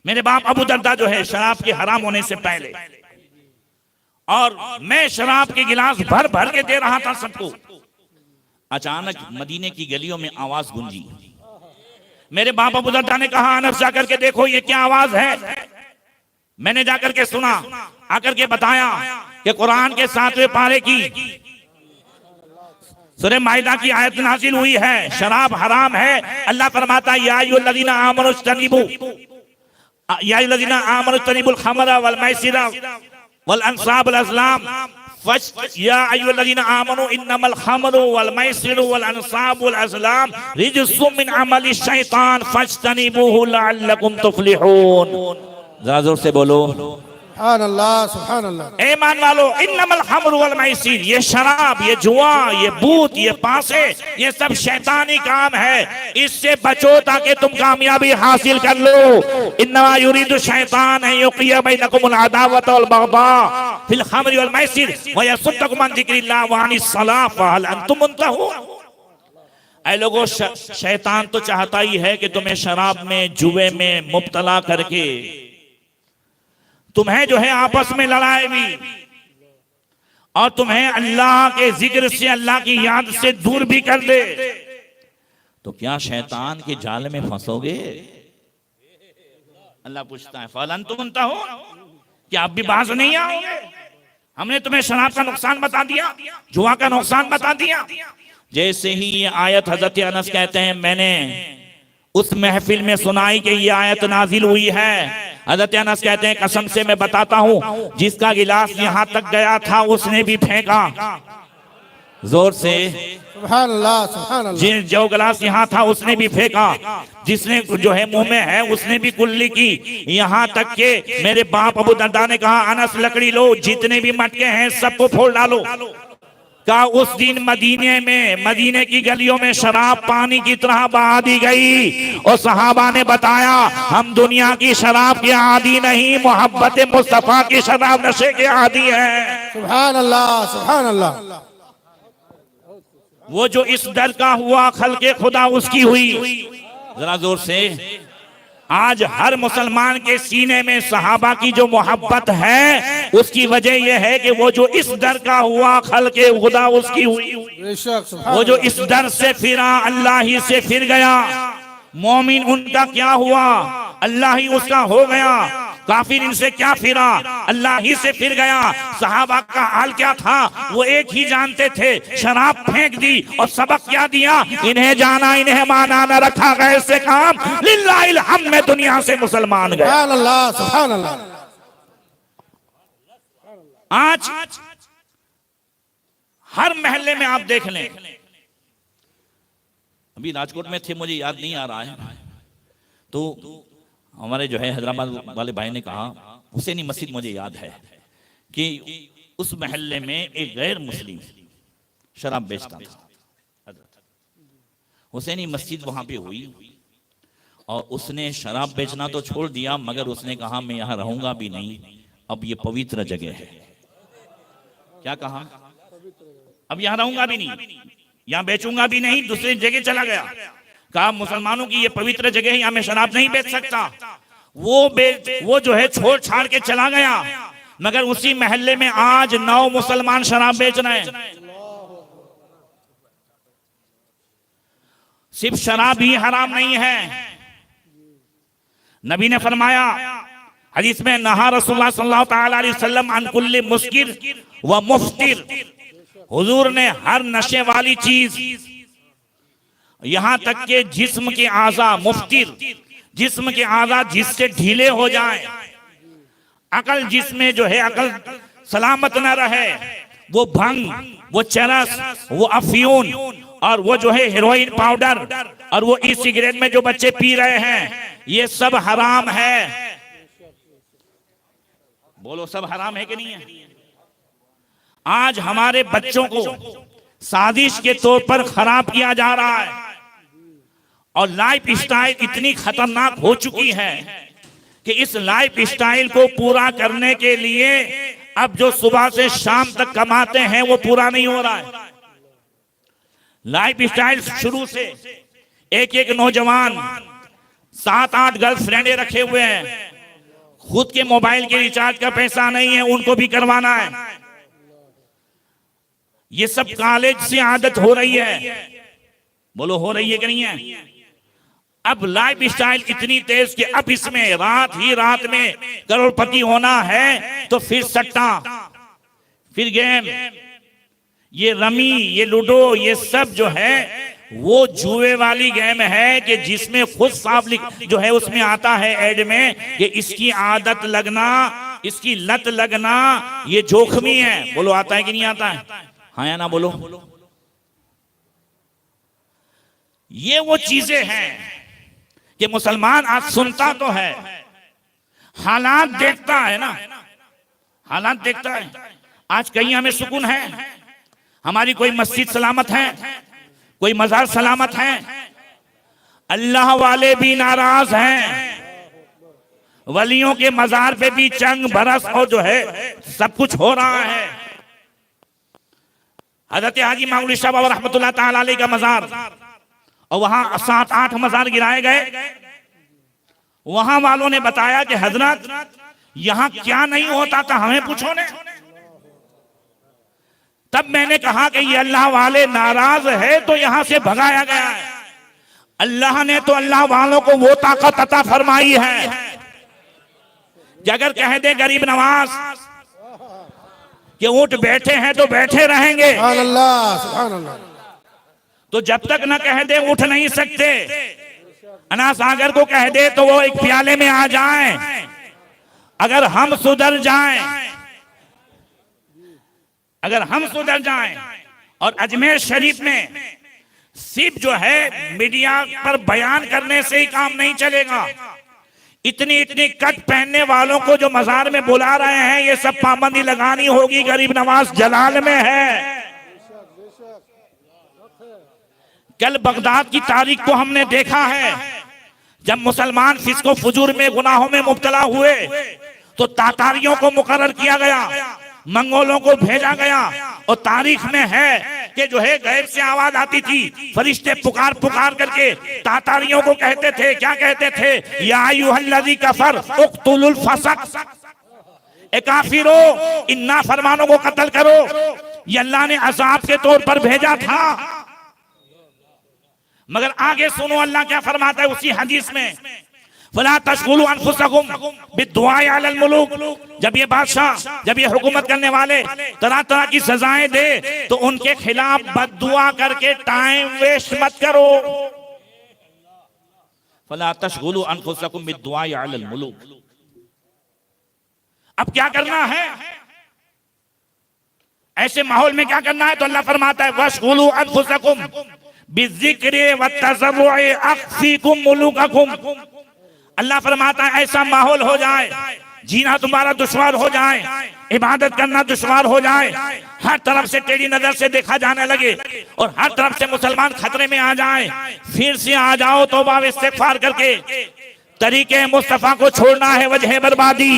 मेरे बाप अबू दर्दा जो है, शराब के हराम होने से पहले, और मैं शराब के गिलास भर भर के दे रहा था सबको। अचानक मदीने की गलियों में आवाज गूंजी। मेरे बाप अबू दर्दा ने कहा, अनस जाकर के देखो ये क्या आवाज है। मैंने जाकर के सुना, आकर के बताया कि कुरान के 7वें पारे की सूरह माइदा की आयत नाजिल हुई है। शराब हराम है। अल्लाह फरमाता है, या अय्युहल्लज़ीना आमनू इज्तनिबुल खमरा वल मैसिरा वल अंसाब वल अज़लाम या अय्युहल्लज़ीना आमनू इन्नमल खमरु वल मैसिरु वल अंसाब वल अज़लाम रिजसुम मिन अमलि शैतान फज्तनिबूहु लअल्लकुम तुफ्लिहून। जरा जोर से बोलो सुभान अल्लाह, सुभान अल्लाह। ईमान वालो, इन्नमल खमरु वल मैसिर, ये शराब, ये जुआ, ये बूत, ये पासे, ये सब शैतानी काम है। इससे बचो ताकि तुम कामयाबी हासिल कर लो। इन्नमा युरीदु शैतान अन युक़िया बैनकुमुल अदावत वल बग़दा फिल खमरि वल मैसिर व यसुद्दकुम अन ज़िक्रिल्लाह व अनिस सलाह फहल अंतुम मुंतहून। ऐ लोगों, शैतान तो चाहता ही है कि तुम्हें शराब में, जुए में मुब्तला करके तुम्हें जो है आपस में लड़ाए भी, और तुम्हें अल्लाह के जिक्र से, अल्लाह की याद से दूर भी कर दे। तो क्या शैतान के जाल में फंसोगे? अल्लाह पूछता है, फलन तुम उनता हो, क्या आप भी बाज नहीं आओगे? हमने तुम्हें शराब का नुकसान बता दिया, जुआ का नुकसान बता दिया। जैसे ही ये आयत, हजरत अनस कहते हैं, मैंने उस महफिल में सुनाई कि ये आयत नाजिल हुई है। हज़रत अनस कहते हैं, कसम से मैं बताता हूं, जिसका गिलास यहां तक गया था उसने भी फेंका। जोर से सुभान अल्लाह, सुभान अल्लाह। जो गिलास यहां था उसने भी फेंका, जिसने जो है मुंह में है उसने भी कुल्ली की। यहां तक के मेरे बाप अबू दर्दा ने कहा, अनस लकड़ी लो, जितने भी मटके हैं सबको फोड़ डालो। का उस दिन मदीने में, मदीने की गलियों में शराब पानी की तरह बहा दी गई। और सहाबा ने बताया, हम दुनिया की शराब के आदी नहीं, मोहब्बत मुस्तफा की शराब नशे के आदी हैं। सुभान अल्लाह, सुभान अल्लाह। वो जो इस दर का हुआ, खल्के खुदा उसकी हुई। जरा जोर से, आज हर मुसलमान के सीने में सहाबा की जो मोहब्बत है, उसकी वजह यह है कि वो जो इस दर का हुआ, खल्के खुदा उसकी हुई। वो जो इस दर से फिरा, अल्लाह ही से फिर गया। मोमिन उनका क्या हुआ? अल्लाह ही उसका हो गया। काफिर इनसे क्या फिरा? अल्लाह ही से फिर गया। सहाबा का हाल क्या था? वो एक ही जानते थे, शराब फेंक दी और सबक क्या दिया? इन्हें जाना इन्हें माना, न रखा गए से काम, लिल्लाहिल हम्द में दुनिया से मुसलमान गए। सुभान अल्लाह, सुभान अल्लाह। आज हर महल्ले में आप देख लें, अभी राजकोट में थे, मुझे याद नहीं आ रहा है, तो हमारे जो है हैदराबाद वाले भाई ने कहा, हुसैनी मस्जिद मुझे याद है कि उस महल्ले में एक गैर मुस्लिम शराब बेचता था। हुसैनी मस्जिद वहां पे हुई और उसने शराब बेचना तो छोड़ दिया, मगर उसने कहा मैं यहां रहूंगा भी नहीं, अब ये पवित्र जगह है। क्या कहा? अब यहां रहूंगा भी नहीं, यहां बेचूंगा भी नहीं, दूसरी जगह चला गया। कहा मुसलमानों की ये पवित्र जगह है, यहां मैं शराब नहीं बेच सकता। वो जो है छोड़ छाड़ के चला गया। मगर उसी महल्ले में आज 9 मुसलमान शराब बेच रहे हैं। सिर्फ शराब ही हराम नहीं है। नबी ने फरमाया हदीस में, नहा रसूलुल्लाह सल्लल्लाहु तआला अलैहि वसल्लम अन कुल्ली मुस्किर व मुफ्तिर। हुजूर ने हर नशे वाली चीज, यहां तक के जिस्म के आज़ा, मुफ्तिर जिस्म के आज़ा जिससे ढीले हो जाए, अकल जिसमें जो है अकल सलामत न रहे, वो भंग, वो चरस, वो अफयून और वो जो है हेरोइन पाउडर और वो ई सिगरेट में जो बच्चे पी रहे हैं, ये सब हराम है। बोलो सब हराम है कि नहीं है? आज हमारे बच्चों को साजिश के तौर पर खराब किया जा रहा है और लाइफ स्टाइल इतनी खतरनाक हो चुकी है कि इस लाइफ स्टाइल को पूरा करने के लिए अब जो सुबह से शाम तक कमाते हैं वो पूरा नहीं हो रहा है। लाइफ स्टाइल शुरू से एक एक नौजवान 7-8 गर्लफ्रेंडे रखे हुए हैं, खुद के मोबाइल के रिचार्ज का पैसा नहीं है, उनको भी करवाना है। ये सब कॉलेज से आदत हो रही है। बोलो हो रही है कि नहीं है? अब लाइफ स्टाइल इतनी तेज कि अब इसमें रात ही रात में करोड़पति होना है तो फिर सट्टा, फिर गेम, ये रमी, ये लूडो, ये सब जो है वो जुए वाली गेम है कि जिसमें खुद साफ जो है उसमें आता है ऐड में कि इसकी आदत लगना, इसकी लत लगना ये जोखमी है। बोलो आता है कि नहीं आता है? हाँ या ना बोलो। ये वो चीजें हैं कि मुसलमान आज सुनता तो है, हालात देखता है ना, हालात देखता है। आज कहीं हमें सुकून है, हमारी कोई मस्जिद सलामत है, कोई मजार सलामत है, अल्लाह वाले भी नाराज हैं, वलियों के मजार पे भी चंग बरस और जो है सब कुछ हो रहा है। हजरत हाजी मामूली शाह बाबा रहमतुल्लाह ताला अलैह का मजार और वहां 7-8 मजार गिराए गए। वहां वालों ने बताया कि हजरत यहां क्या नहीं होता था, हमें पूछो ने। तब मैंने कहा कि ये अल्लाह वाले नाराज है तो यहां से भगाया गया है। अल्लाह ने तो अल्लाह वालों को वो ताकत अता फरमाई है कि अगर कह दे गरीब नवाज कि उठ बैठे हैं तो बैठे रहेंगे, सुभान अल्लाह, सुभान अल्लाह। तो जब तक न कह दे उठ नहीं सकते। अना सागर को कह दे तो वो एक प्याले में आ जाएं। अगर हम सुधर जाएं, अगर हम सुधर जाएं। और अजमेर शरीफ में सिर्फ जो है मीडिया पर बयान करने से ही काम नहीं चलेगा। इतनी इतनी कट पहनने वालों को जो मजार में बुला रहे हैं, ये सब पाबंदी लगानी होगी। गरीब नवाज जलाल में है। कल बगदाद की तारीख को हमने देखा है, जब मुसलमान फिस्को फुजूर में गुनाहों में मुब्तला हुए तो तातारियों को मुकर्रर किया गया, मंगोलों को भेजा गया। और तारीख में है कि जो है गैब से आवाज आती थी, फरिश्ते पुकार पुकार करके तातारियों को कहते थे, क्या कहते थे? या अय्युहल्लज़ी कफर उक़्तुलुल फसक, ए काफिरो इन नाफरमानों को कत्ल करो। ये अल्लाह ने अज़ाब के तौर पर भेजा था। मगर आगे सुनो अल्लाह क्या फरमाता है उसी हदीस में, फला तशगुलू अनफुसकुम बिद्दुआए अलल मुलूक। जब ये बादशाह, जब ये हुकूमत करने वाले तरह तरह की सजाएं दे तो उनके खिलाफ बद्दुआ करके टाइम वेस्ट मत करो। फला तशगुलू अनफुसकुम बिद्दुआए अलल मुलूक। अब क्या करना है ऐसे माहौल में? क्या करना है? तो अल्लाह फरमाता है वशगुलू अनफुसकुम बिज़िक्रि वत्तज़र्रुइ अख्फीकुम मुलूककुम। अल्लाह फरमाता है ऐसा माहौल हो जाए, जीना तुम्हारा दुश्वार हो जाए, इबादत करना दुश्वार हो जाए, हर तरफ से टेढ़ी नजर से देखा जाने लगे और हर तरफ से मुसलमान खतरे में आ जाए। फिर से आ जाओ तौबा इस्तिग़फ़ार करके, तरीके मुस्तफा को छोड़ना है वजह बर्बादी।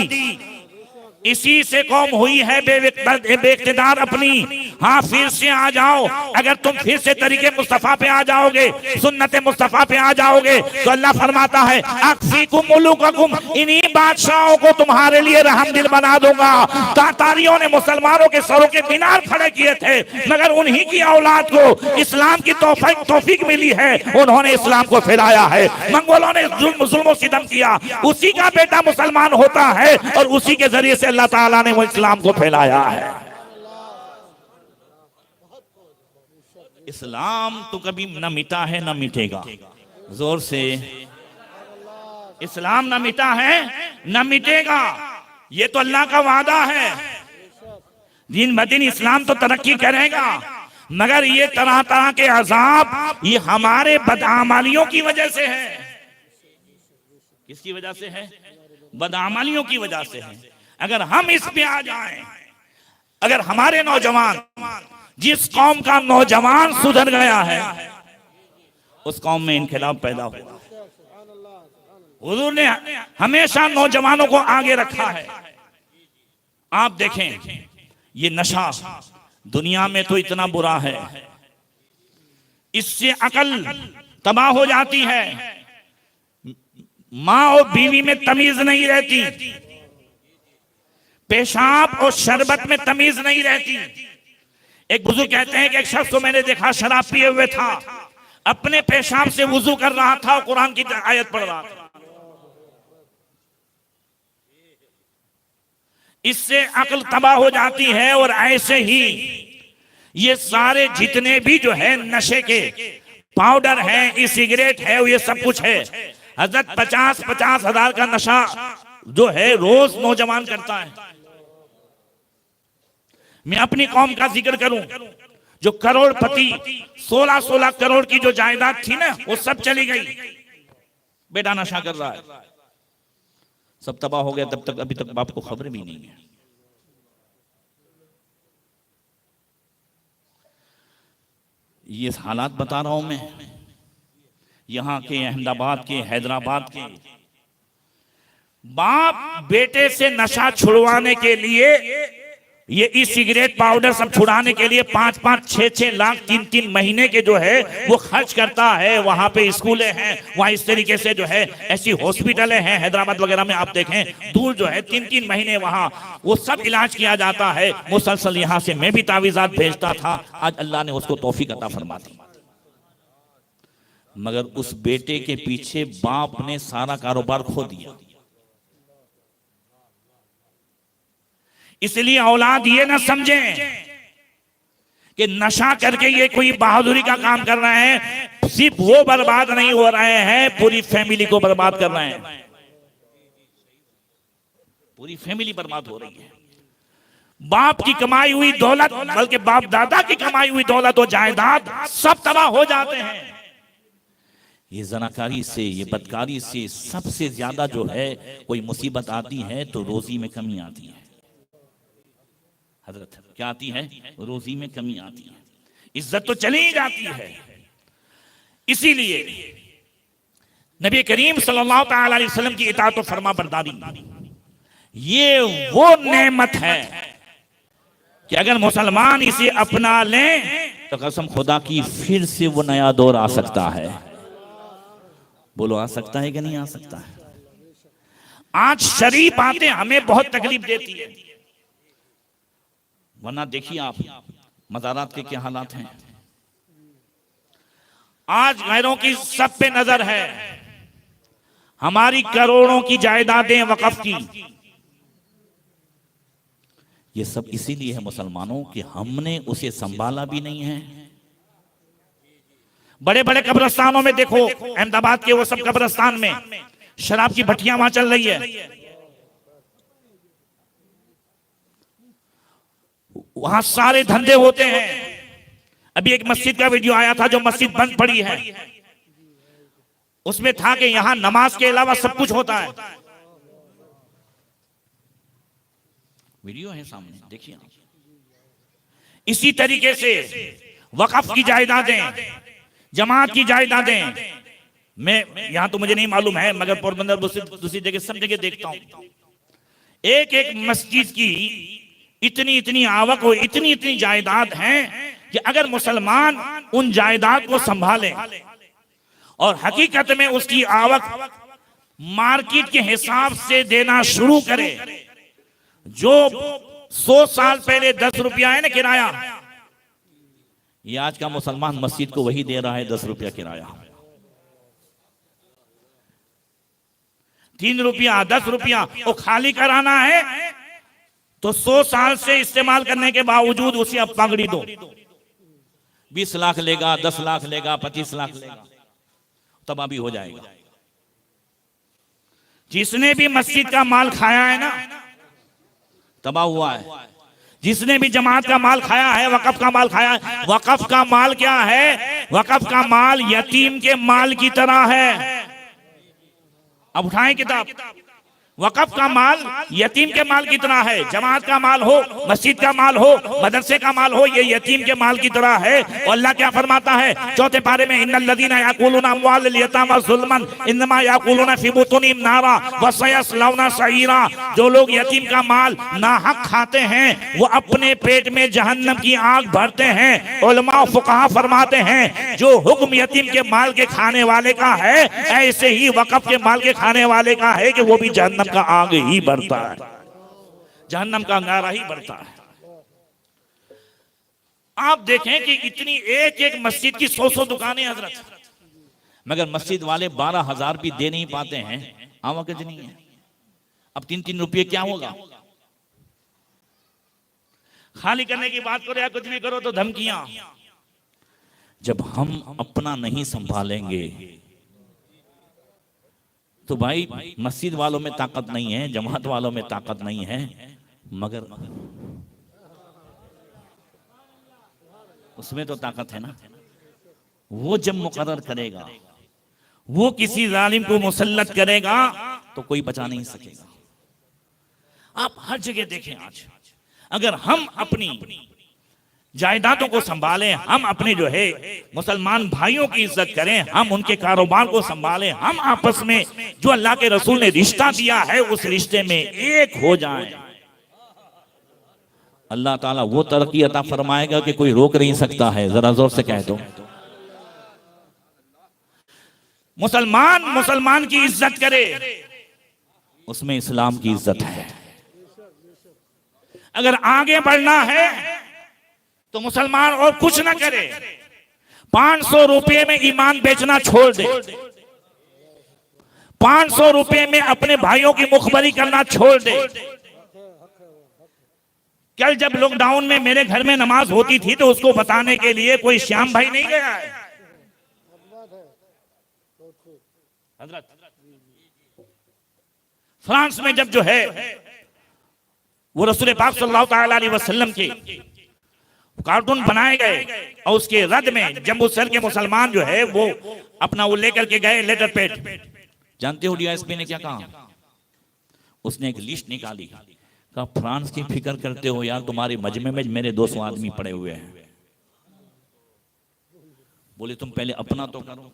इसी से कौम हुई है बेइख्तिदार अपनी। हाँ फिर से आ जाओ। अगर तुम फिर से तरीके मुस्तफा पे आ जाओगे, सुन्नत मुस्तफा पे आ जाओगे तो अल्लाह फरमाता है अक्फीकुम मुलूककुम, इन्हीं बादशाहों को तुम्हारे लिए रहमदिल बना दूंगा। तातारियों ने मुसलमानों के सरों के मीनार खड़े किए थे, मगर उन्हीं की औलाद को इस्लाम की तौफीक मिली है, उन्होंने इस्लाम को फैलाया है। मंगोलों ने जुल्म सितम किया, उसी का बेटा मुसलमान होता है और उसी के जरिए से अल्लाह ताला ने वो इस्लाम को फैलाया है। इस्लाम तो कभी न मिटा है न मिटेगा। जोर से, इस्लाम न मिटा है न मिटेगा। ये तो अल्लाह का वादा है, दिन ब दिन इस्लाम तो तरक्की करेगा, मगर ये तरह तरह के अजाब ये हमारे बदआमलियों की वजह से है। किसकी वजह से है? बदआमलियों की वजह से है। अगर हम इस पे आ जाएं, अगर हमारे नौजवान, जिस कौम का नौजवान सुधर गया है उस कौम में इनकलाब पैदा होगा। हुजूर ने हमेशा नौजवानों को आगे रखा है। आप देखें ये नशा दुनिया में तो इतना बुरा है, इससे अकल तबाह हो जाती है, माँ और बीवी में तमीज नहीं रहती, पेशाब और शरबत में तमीज नहीं रहती। एक बुजुर्ग कहते हैं कि एक शख्स को मैंने देखा शराब पिए हुए था, अपने पेशाब से वुजू कर रहा था और कुरान की आयत पढ़ रहा था। इससे अक्ल तबाह हो जाती है। और ऐसे ही ये सारे जितने भी जो है नशे के पाउडर है, ई सिगरेट है, ये सब कुछ है। हजरत 50-50 हजार का नशा जो है रोज नौजवान करता है। मैं अपनी कौम का जिक्र करूं, जो करोड़पति 16-16 करोड़ की जो जायदाद थी ना वो सब चली गई, बेटा नशा कर रहा है, सब तबाह हो गया। तब तक अभी तक बाप को खबर भी नहीं है। ये हालात बता रहा हूं मैं, यहां के, अहमदाबाद के, हैदराबाद के। बाप बेटे से नशा छुड़वाने के लिए, ये ई सिगरेट पाउडर सब छुड़ाने के लिए 5-5, 6-6 लाख 3-3 महीने के जो है वो खर्च करता है। वहां पे स्कूलें हैं, वहां इस तरीके से जो है ऐसी हॉस्पिटलें हैं, हैदराबाद वगैरह में आप देखें दूर जो है 3-3 महीने वहां वो सब इलाज किया जाता है मुसलसल। यहां से मैं भी तावीज़ात भेजता था, आज अल्लाह ने उसको तौफीक अता फरमा दी। मगर उस बेटे के पीछे बाप ने सारा कारोबार खो दिया। इसलिए औलाद ये ना समझें कि नशा करके ये कोई बहादुरी का काम कर रहे हैं। सिर्फ वो बर्बाद नहीं हो रहे हैं, पूरी फैमिली को बर्बाद कर रहे हैं। पूरी फैमिली बर्बाद हो रही है। बाप की कमाई हुई दौलत, बल्कि बाप दादा की कमाई हुई दौलत और जायदाद सब तबाह हो जाते हैं। ये जनाकारी से, ये बदकारी से सबसे ज्यादा जो है कोई मुसीबत आती है तो रोजी में कमी आती है। हजरत क्या आती है? रोजी में कमी आती है, इज्जत तो चली ही जाती है। इसीलिए नबी करीम सल्लल्लाहु अलैहि वसल्लम की इताअत और फरमा बरदारी ये वो नेमत है कि अगर मुसलमान इसे अपना लें तो कसम खुदा की फिर से वो नया दौर आ सकता है। बोलो आ सकता है कि नहीं आ सकता है? आज शरीफ बातें हमें बहुत तकलीफ देती है, वरना देखिए आप मज़ारात के क्या हालात हैं। आज गैरों की सब पे नजर है, हमारी करोड़ों की जायदादें वक़फ़ की। ये सब इसीलिए है मुसलमानों कि हमने उसे संभाला भी नहीं है। बड़े बड़े कब्रिस्तानों में देखो, अहमदाबाद के वो सब कब्रिस्तान में शराब की भट्टियां वहां चल रही है। वहां सारे धंधे होते हैं। अभी एक मस्जिद का वीडियो आया था जो मस्जिद बंद पड़ी है, उसमें था कि यहां नमाज के अलावा सब कुछ होता है। वीडियो है सामने, देखिए। इसी तरीके से वक़फ़ की जायदादें, जमात की जायदादें, मैं यहां तो मुझे नहीं मालूम है मगर पोरबंदर दूसरी जगह सब जगह देखता हूं। एक एक मस्जिद की इतनी इतनी आवक और इतनी इतनी जायदाद है कि अगर मुसलमान उन जायदाद को संभालें और हकीकत में उसकी आवक मार्केट के हिसाब से देना शुरू करे, जो 100 साल पहले 10 रुपया है ना किराया, ये आज का मुसलमान मस्जिद को वही दे रहा है 10 रुपया किराया। 3 रुपया 10 रुपया वो खाली कराना है तो 100 साल से इस्तेमाल करने के बावजूद उसे अब पगड़ी दो। 20 लाख लेगा, 10 लाख लेगा, 25 लाख लेगा, तब अभी हो जाएगा। जिसने भी मस्जिद का माल खाया है ना, तबाह हुआ है। जिसने भी जमात का माल खाया है, वक़्फ़ का माल खाया है, वक़्फ़ का माल क्या है? वक़्फ़ का माल यतीम के माल की तरह है। अब उठाएं किताब। वक़्फ़ का माल यतीम के माल की तरह है। जमात का माल हो, मस्जिद का माल हो, मदरसे का माल हो, ये यतीम के माल की तरह है। और अल्लाह क्या फरमाता है चौथे पारे में, इन्नल लज़ीना याकुलूना अम्वालल यतामा ज़ुल्मन इन्नमा याकुलूना फी बुतूनिहिम नारा व सयस्लौना सईरा। जो लोग यतीम का माल नाहक खाते हैं वो अपने पेट में जहन्नम की आग भरते हैं। उलमा फुक़हा फरमाते हैं जो हुक्म यतीम के माल के खाने वाले का है, ऐसे ही वक़्फ़ के माल के खाने वाले का है कि वो भी जहन्नम का आग ही बढ़ता है, जहन्नम का अंगारा ही बढ़ता है। आप देखें कि इतनी एक एक मस्जिद की 100 दुकानें हजरत, मगर मस्जिद वाले 12,000 भी दे नहीं पाते हैं। आवक नहीं है। अब 3-3 रुपये क्या होगा? खाली करने की बात करो या कुछ भी करो तो धमकियां। जब हम अपना नहीं संभालेंगे तो भाई मस्जिद वालों में ताकत नहीं है, जमात वालों में ताकत नहीं है, मगर उसमें तो ताकत है ना। वो जब मुकर्रर करेगा, वो किसी जालिम को मुसल्लत करेगा तो कोई बचा नहीं सकेगा। आप हर जगह देखें आज, अगर हम अपनी जायदादों को संभालें, हम अपने जो है मुसलमान भाइयों की इज्जत करें, हम उनके कारोबार को संभालें, हम आपस में जो अल्लाह के रसूल ने रिश्ता दिया है उस रिश्ते में एक हो जाएं, अल्लाह ताला वो तरक्की अता फरमाएगा कि कोई रोक नहीं सकता है। जरा जोर से कह दो, मुसलमान की इज्जत करे, उसमें इस्लाम की इज्जत है। अगर आगे बढ़ना है तो मुसलमान और कुछ ना करे, 500 रुपए में ईमान बेचना छोड़ दे, 500 रुपए में अपने भाइयों की मुखबरी करना छोड़ दे। कल जब लॉकडाउन में मेरे घर में नमाज होती थी तो उसको बताने के लिए कोई श्याम भाई नहीं गया है। फ्रांस में जब जो है वो रसूल पाक सल्लल्लाहु अलैहि वसल्लम के कार्टून बनाए गए और उसके रद में जम्बूसर के मुसलमान जो है वो अपना वो लेकर के गए लेटर पैड। जानते हो डीएसपी ने क्या कहा? उसने एक लिस्ट निकाली, कहा फ्रांस की फिक्र करते हो यार, तुम्हारे मजमे में मेरे 200 आदमी पड़े हुए हैं। बोले तुम पहले अपना तो करो।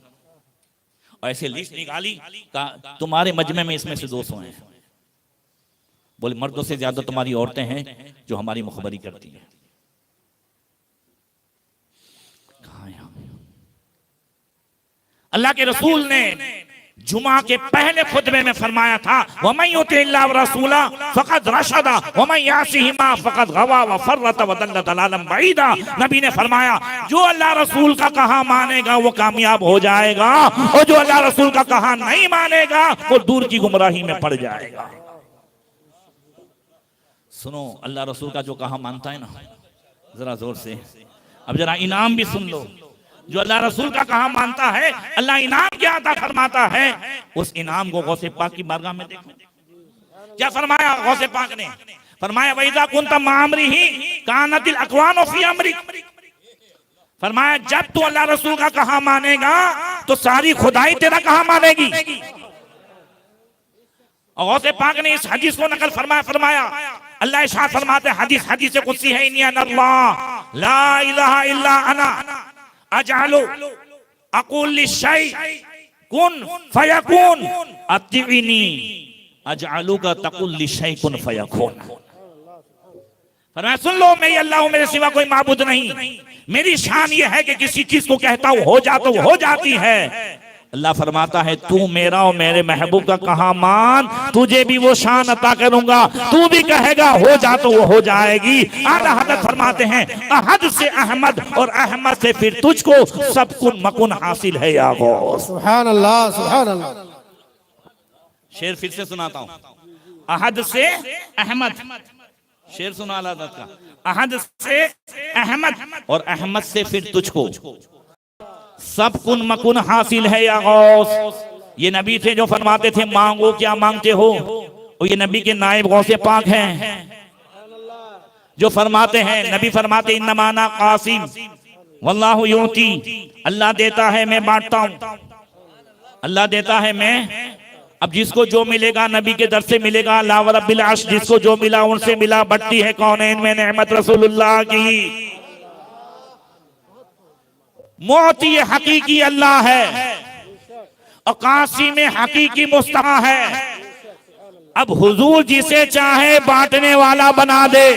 और ऐसे लिस्ट निकाली, कहा तुम्हारे मजमे में इसमें से 200 हैं। बोले मर्दों से ज्यादा तुम्हारी औरतें हैं जो हमारी मुखबरी करती हैं। अल्लाह के रसूल ने जुमा के पहले खुतबे में फरमाया था, वमन युतिल्लाह व रसूला फक़द रशदा वमन यासिहिमा फक़द गवा व फर्रत व दल्ल दलालन बईदा। नबी ने फरमाया जो अल्लाह रसूल का कहा मानेगा वो कामयाब हो जाएगा, और जो अल्लाह रसूल का कहा नहीं मानेगा वो दूर की गुमराही में पड़ जाएगा। सुनो, अल्लाह रसूल का जो कहा मानता है ना, जरा जोर से, अब जरा इनाम भी सुन लो। जो अल्लाह रसूल का कहा मानता है, अल्लाह इनाम क्या अता फरमाता है, उस इनाम को गौसे पाक की बारगाह में देखो। क्या फरमाया गौसे पाक ने? फरमाया वइज़ा कुन्ता मामरिही कानतिल अक़वानु फी अमरी। फरमाया जब तू अल्लाह रसूल का कहा मानेगा तो सारी खुदाई तेरा कहा मानेगी। और गौसे पाक ने इस हदीस को नकल फरमाया अल्लाह इरशाद फरमाते हदीस कुदसी है, इन्नी अना अल्लाह ला इलाहा इल्ला अना अजअलु अक़ूल लिशै कुन फयकुन अतिनी अजअलु का तक़ुल लिशै कुन फयकुन। फरमाया सुन लो, मैं अल्लाह हूं, मेरे सिवा कोई माबूद नहीं। मेरी शान ये है कि किसी चीज को कहता हूं हो जा तो हो जाती है। अल्लाह फरमाता है तू मेरा और मेरे महबूब का कहा मान, तुझे भी वो शान अता करूंगा, तू भी कहेगा हो जा तो वो हो जाएगी। आला हज़रत फरमाते हैं अहद से अहमद और अहमद से फिर तुझको सब कुन मकुन हासिल है या गौस। सुभान अल्लाह, सुभान अल्लाह। शेर फिर से सुनाता हूं, अहद से अहमद, शेर सुना आला हज़रत का, अहद से अहमद और अहमद से फिर तुझको सब कुन मकुन हासिल है या गौस। ये नबी थे जो फरमाते थे मांगो क्या मांगते हो, और ये नबी के नायब गौसे पाक हैं। जो फरमाते हैं, नबी फरमाते इन्नमा अना कासिम वल्लाहु युती, अल्लाह देता है मैं बांटता हूं, अल्लाह देता है मैं। अब जिसको जो मिलेगा नबी के दर से मिलेगा, अल्लाह व रब्बिल अर्श, जिसको जो मिला उनसे मिला। बढ़ती है कौनैन में नेमत रसूलुल्लाह की। मोती हकीकी अल्लाह है और कासिम हकीकी मुस्तफा है। अब हुजूर जिसे चाहे बांटने वाला बना दे।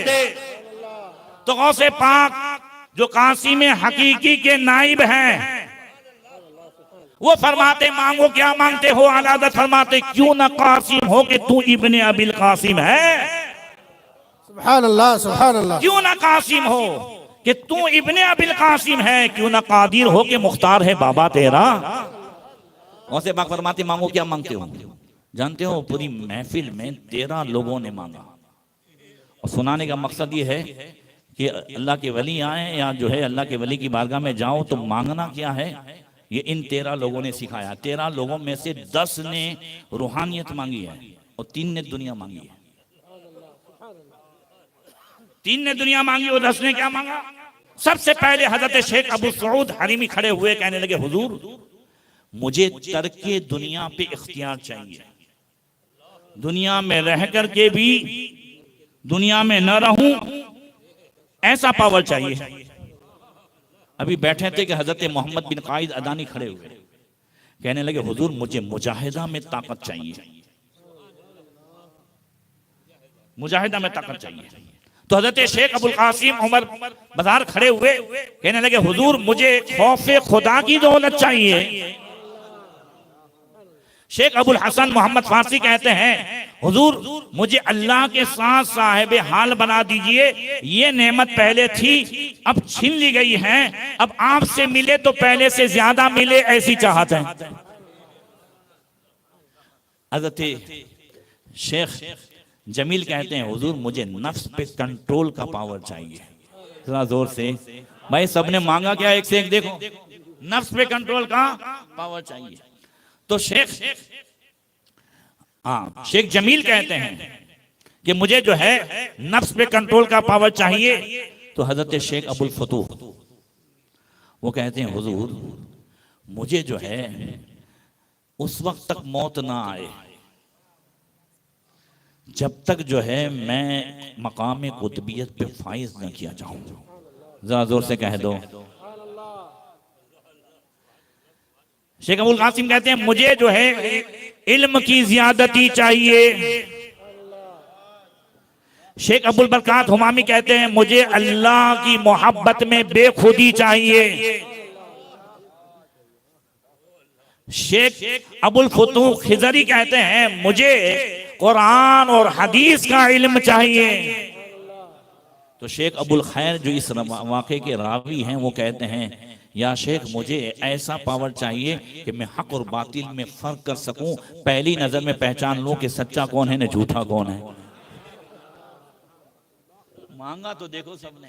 तो गौसे पाक जो कासिम हकीकी के नाइब हैं, वो फरमाते मांगो क्या मांगते हो। अलादत फरमाते क्यों ना कासिम हो कि तू इब्ने अबिल कासिम है। सुभान अल्लाह, सुभान अल्लाह। क्यों ना कासिम हो कि तू इब्ने अबिल कासिम है। क्यों ना कादिर हो कि मुख्तार है बाबा तेरा। वैसे पाक फरमाते मांगो क्या मांगते हो। जानते हो पूरी महफिल में 13 लोगों ने मांगा। और सुनाने का मकसद ये है कि अल्लाह के वली आए या जो है अल्लाह के वली की बारगाह में जाओ तो मांगना क्या है, ये इन 13 लोगों ने सिखाया। 13 लोगों में से 10 ने रूहानियत मांगी है और 3 ने दुनिया मांगी है। 3 ने दुनिया मांगी और 10 ने क्या मांगा। सबसे पहले हजरत शेख अबू सऊद हरीमी खड़े हुए, कहने लगे हुजूर मुझे तर्के दुनिया पे इख्तियार चाहिए। दुनिया में रह करके भी दुनिया में न रहूं, ऐसा पावर चाहिए। अभी बैठे थे कि हजरत मोहम्मद बिन कायद अदानी खड़े हुए, कहने लगे हुजूर मुझे मुजाहिदा में ताकत चाहिए, मुजाहिदा में ताकत चाहिए। तो हजरत शेख अबुल कासिम उमर बाजार खड़े हुए, कहने लगे हुजूर मुझे खौफे खुदा की दौलत चाहिए। शेख अबुल हसन मोहम्मद फारसी कहते हैं हुजूर मुझे अल्लाह के साथ साहिब हाल बना दीजिए। ये नेमत पहले थी, अब छीन ली गई है। अब आपसे मिले तो पहले से ज्यादा मिले, ऐसी चाहत है। हजरत शेख जमील कहते हैं हुजूर मुझे नफ्स पे कंट्रोल का पावर चाहिए। थोड़ा जोर से भाई, सबने मांगा क्या, एक से एक देखो। नफ्स पे कंट्रोल का पावर चाहिए। तो शेख जमील कहते हैं कि मुझे जो है नफ्स पे कंट्रोल का पावर चाहिए। तो हजरत शेख अबुल फतूह वो कहते हैं हुजूर मुझे जो है उस वक्त तक मौत ना आए जब तक जो है मैं मकाम कुतबियत पे फाइज न किया जाऊं। जरा जोर से कह दो। शेख अबुल कासिम कहते हैं मुझे जो है इल्म की ज्यादती चाहिए। शेख अबुल बरकात हुमामी कहते हैं मुझे अल्लाह की मोहब्बत में बेखुदी चाहिए। शेख अबुल फतूह खिजरी कहते हैं मुझे कुरान और हदीस का इल्म चाहिए। तो शेख अबुल खैर जो इस वाक़े के रावी हैं वो कहते हैं या शेख मुझे ऐसा पावर चाहिए कि मैं हक और बातिल में फर्क कर सकूं, पहली नजर में पहचान लूं कि सच्चा कौन है न झूठा कौन है। मांगा तो देखो सबने।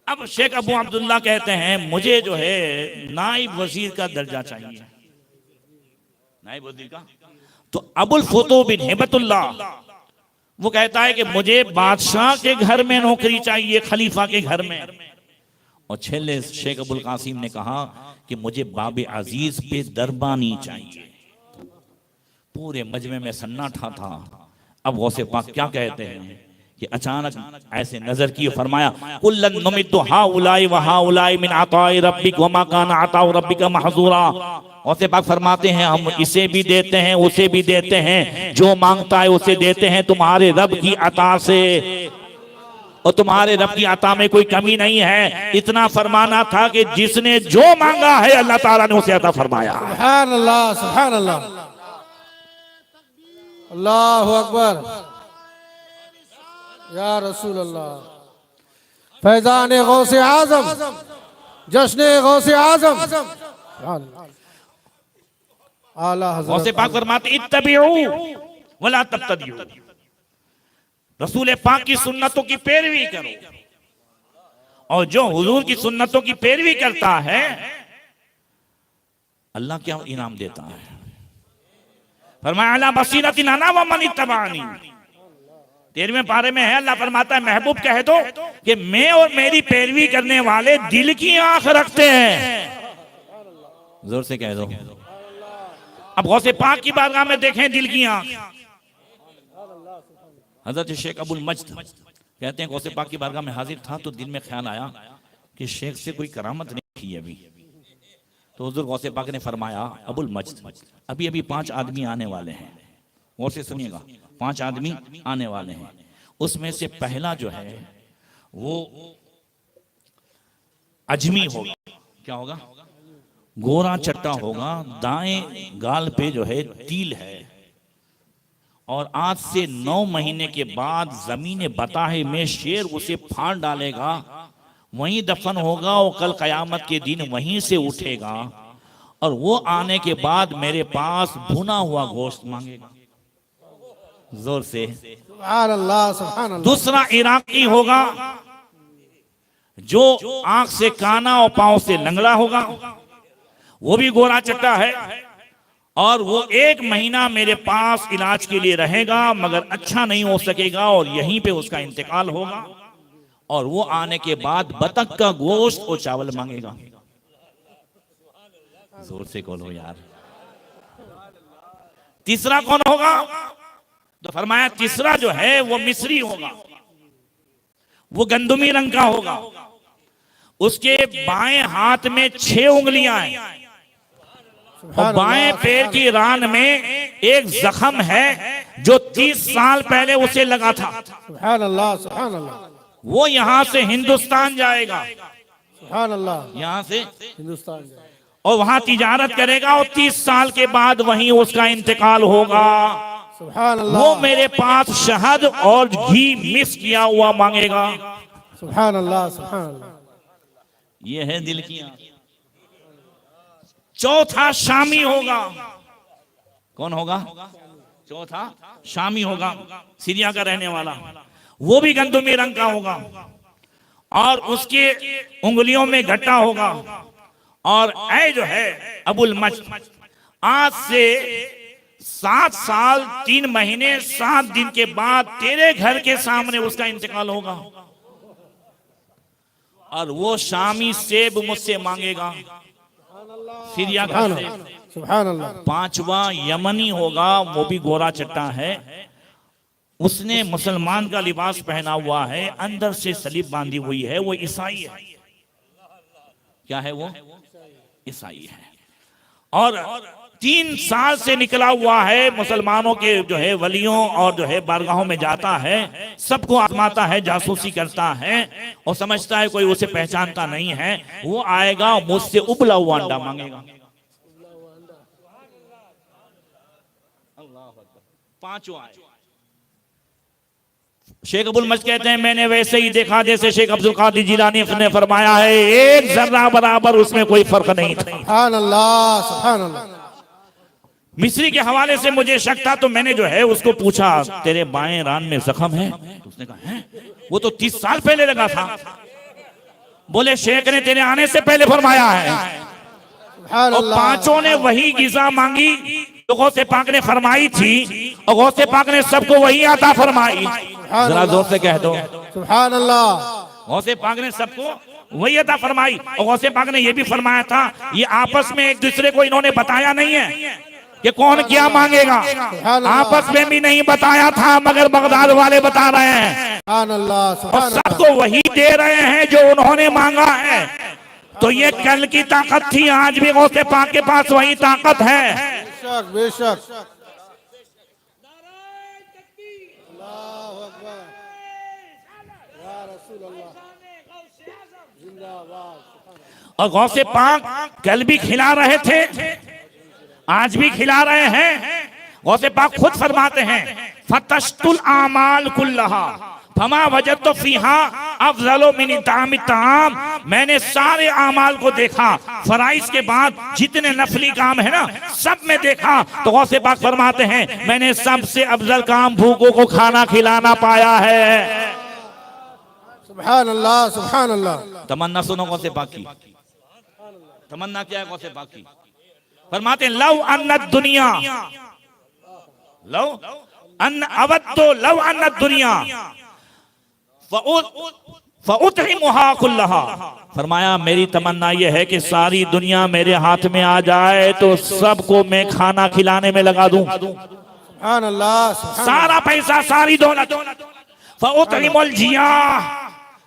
अब शेख अबू अब्दुल्ला कहते हैं मुझे जो है नाइब वजीर का दर्जा चाहिए। नाइब वजीर का। तो अबुल फतूह बिन हिबतुल्लाह वो कहता है कि मुझे बादशाह के घर में नौकरी चाहिए, खलीफा के घर में। और छेले शेख अबुल कासिम ने कहा कि मुझे बाबे अजीज पे दरबानी चाहिए। पूरे मजमे में सन्नाटा था। अब गौसे पाक क्या कहते हैं कि अचानक ऐसे नजर की, फरमाया कुल्लन नुमिद्दु हाउलाई व हाउलाई मिन अताई रब्बिक व मा काना अताउ रब्बिका महजूरा। गौसे पाक फरमाते हैं हम इसे भी देते हैं उसे भी देते हैं, जो मांगता है उसे देते हैं तुम्हारे रब की अता से, और तुम्हारे रब की अता में कोई कमी नहीं है। इतना फरमाना था कि जिसने जो मांगा है अल्लाह ताला ने उसे अता फरमाया। सुभान अल्लाह, सुभान अल्लाह, अल्लाहु अकबर, या रसूल अल्लाह। फैजान गौसे आजम, जश्न गौसे आजम, आला हज़रत। गौसे पाक फरमाते इत्तबिऊ वला तब्तदिऊ, रसूल पाक की सुन्नतों की पैरवी करो, और जो हुजूर की सुन्नतों की पैरवी करता है अल्लाह क्या इनाम देता है। फरमाया अला बसीरतिन अना व मन इत्तबानी, 13वें पारे में है, अल्लाह फरमाता है महबूब कह दो कि मैं और मेरी पैरवी करने वाले दिल की आंख रखते हैं। जोर से कह दो। अब गौसे पाक की बारगाह में देखें दिल की आंख। हजरत शेख अबुल मजद कहते हैं गौसे पाक की बारगाह में हाजिर था तो दिल में ख्याल आया कि शेख से कोई करामत नहीं की अभी। तो हुजूर गौसे पाक ने फरमाया अबुल मजद अभी अभी 5 आदमी आने वाले हैं, गौर से सुनिएगा, 5 आदमी आने वाले हैं। उसमें से पहला जो है वो अजमी होगा। क्या होगा? गोरा चट्टा होगा, दाएं गाल पे जो है तिल है, और आज से 9 महीने के बाद जमीन बताहे में शेर उसे फाड़ डालेगा, वहीं दफन होगा और कल कयामत के दिन वहीं से उठेगा, और वो आने के बाद मेरे पास भुना हुआ गोश्त मांगेगा। जोर से सुभान अल्लाह, सुभान अल्लाह। दूसरा इराकी होगा जो आंख से काना और पांव से लंगड़ा होगा, वो भी गोरा चट्टा है, और वो 1 महीना मेरे पास इलाज के लिए रहेगा मगर अच्छा नहीं हो सकेगा और यहीं पे उसका इंतकाल होगा, और वो आने के बाद बतख का गोश्त और चावल मांगेगा। जोर से बोलो यार। तीसरा कौन होगा? तो फरमाया तीसरा जो है वो मिस्री होगा, वो गंदुमी रंग का होगा, उसके बाएं हाथ में 6 उंगलियां हैं और बाएं पैर की रान में एक जख्म है जो 30 साल पहले उसे लगा था। सुभान अल्लाह, सुभान अल्लाह। वो यहां से हिंदुस्तान जाएगा, सुभान अल्लाह। यहां से हिंदुस्तान जाए और वहां तिजारत करेगा और 30 साल के बाद वहीं उसका इंतकाल होगा। सुभान अल्लाह। वो मेरे पास शहद और घी मिक्स किया हुआ मांगेगा। सुभान अल्लाह, सुभान अल्लाह। ये है दिल की आंख। चौथा शामी होगा। कौन होगा? चौथा शामी होगा, सीरिया का रहने वाला, वो भी गंदुमी रंग का होगा और उसके उंगलियों में घट्टा होगा। और ऐ जो है अबुल मजद, आज से 7 साल 3 महीने 7 दिन के बाद तेरे घर के सामने उसका इंतकाल होगा, और वो शामी सेब मुझसे मांगेगा, सीरिया का सेब। सुभान अल्लाह। 5वां यमनी होगा, वो भी गोरा चट्टा है, उसने मुसलमान का लिबास पहना हुआ है, अंदर से सलीब बांधी हुई है, वो ईसाई है। क्या है वो? ईसाई है। और 3 साल से निकला हुआ है, मुसलमानों के जो है वलियों और जो है बारगाहों में जाता है, सबको आजमाता है, जासूसी करता है, और समझता है कोई उसे पहचानता नहीं है। वो आएगा मुझसे उबला हुआ अंडा मांगेगा। 5वां है। शेख अब्दुल मजद कहते हैं मैंने वैसे ही देखा जैसे शेख अब्दुल कादिर जिलानी ने फरमाया है, एक जर्रा बराबर उसमें कोई फर्क नहीं था। सुभान अल्लाह, सुभान अल्लाह। मिस्री के हवाले से मुझे शक था तो मैंने जो है उसको पूछा तेरे बाएं रान में जख्म है? तो उसने कहा है, वो तो 30 साल पहले लगा था। बोले शेख ने तेरे आने से पहले फरमाया है। सुभान और अल्लाह। 5 ने वही गिज़ा मांगी जो गौसे पाक ने फरमाई थी, और गौसे पाक ने सबको वही अता फरमाई। जरा जोर से कह दो सुभान अल्लाह। गौसे पाक ने सबको वही अता फरमाई, और गौसे पाक ने यह भी फरमाया था ये आपस में एक दूसरे को इन्होंने बताया नहीं है कि कौन क्या मांगेगा, आपस में भी नहीं बताया था, मगर बगदाद वाले बता रहे हैं सुभान अल्लाह, और सुभान अल्लाह। सबको वही दे रहे हैं जो उन्होंने मांगा है। तो ये कल की ताकत थी, आज भी गौसे पाक के पास वही ताकत है। बेशक, बेशक। अल्लाहु अकबर। या रसूल अल्लाह। जिंदाबाद। और गौसे पाक कल भी खिला रहे थे, आज भी खिला रहे हैं। गौसे पाक खुद फरमाते हैं फतशतुल आमाल कुल्लहा फमा वजदतु फीहा अफजलो मिन इताम ताम। मैंने सारे आमाल को देखा, फराइज के बाद जितने नफली काम है ना सब में देखा। तो गौसे पाक फरमाते हैं मैंने सबसे अफजल काम भूखों को खाना खिलाना पाया है। सुभान अल्लाह, सुभान अल्लाह। तमन्ना सुनो गौसे पाक की। तमन्ना क्या है गौसे पाक की? फरमाते हैं लव अन्नत दुनिया, लव अन अवद्दु लव अन्न दुनिया फउतहिमुहा कुल्लहा, फरमाया मेरी तमन्ना यह है कि सारी दुनिया मेरे हाथ में आ जाए तो सबको मैं खाना खिलाने में लगा दूं। सुभान अल्लाह, सारा पैसा सारी दौलत, फउतहिमुल जिया,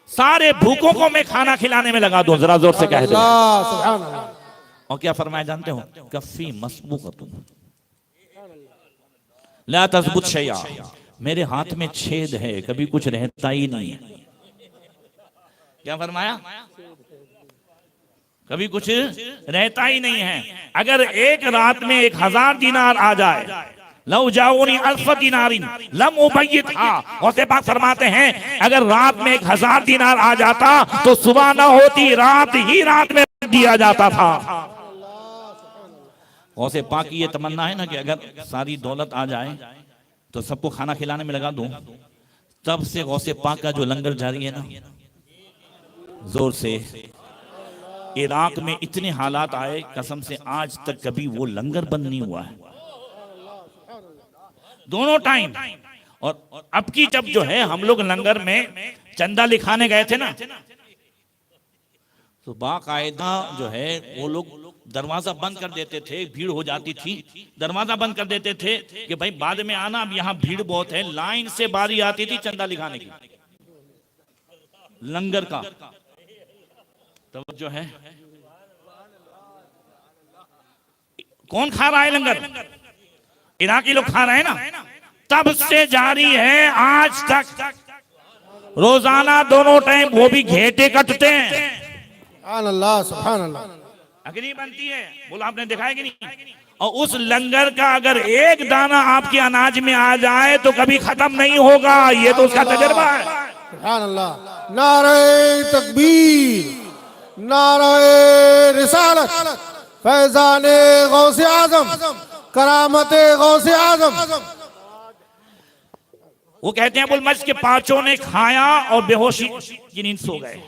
सारे भूखों को मैं खाना खिलाने में लगा दूं। जरा जोर से कह दो सुभान अल्लाह। और क्या फरमाया जानते हो? कफ़ी मस्बूक़तुन ला तज़बुत शैया, मेरे हाथ में छेद है, कभी कुछ रहता ही नहीं है। क्या फरमाया? कभी कुछ रहता ही नहीं है। अगर एक रात में 1000 दिनार आ जाए, लौ जाऊनी अल्फ दिनारिन लम उबय्यतहा, औसे पाक फरमाते हैं अगर रात में 1000 दिनार आ जाता तो सुबह ना होती, रात ही रात में दिया जाता था। औसे पाक की ये तमन्ना है ना कि अगर सारी दौलत आ जाए तो सबको खाना खिलाने में लगा दूं। तब से गौसे पाक का जो लंगर जारी है ना, जोर से, इराक में इतने हालात आए, कसम से आज तक कभी वो लंगर बंद नहीं हुआ है, दोनों टाइम। और अब की जब जो है हम लोग लंगर में चंदा लिखाने गए थे ना, तो बाकायदा जो है वो लोग दरवाजा बंद कर देते थे, भीड़ हो जाती थी, दरवाजा बंद कर देते थे कि भाई बाद में आना, अब यहाँ भीड़ बहुत है। लाइन से बारी आती थी चंदा लिखाने की, लंगर का। तो जो है कौन खा रहा है लंगर? इराकी लोग खा रहे हैं ना। तब से जारी है आज तक, रोजाना दोनों टाइम वो भी घेटे कटते हैं। सुभान अल्लाह, सुभान अल्लाह। अग्नि बनती है, बोला आपने देखा है कि नहीं? और उस लंगर का अगर एक दाना आपके अनाज में आ जाए तो कभी खत्म नहीं होगा, ये तो उसका तजुर्बा है। सुभान अल्लाह। नारे तकबीर, नारे रिसालत, फैजाने गौसे आजम, करामते गौसे आजम। वो कहते हैं अबुल मज के पांचों ने खाया और बेहोशी की नींद सो गए।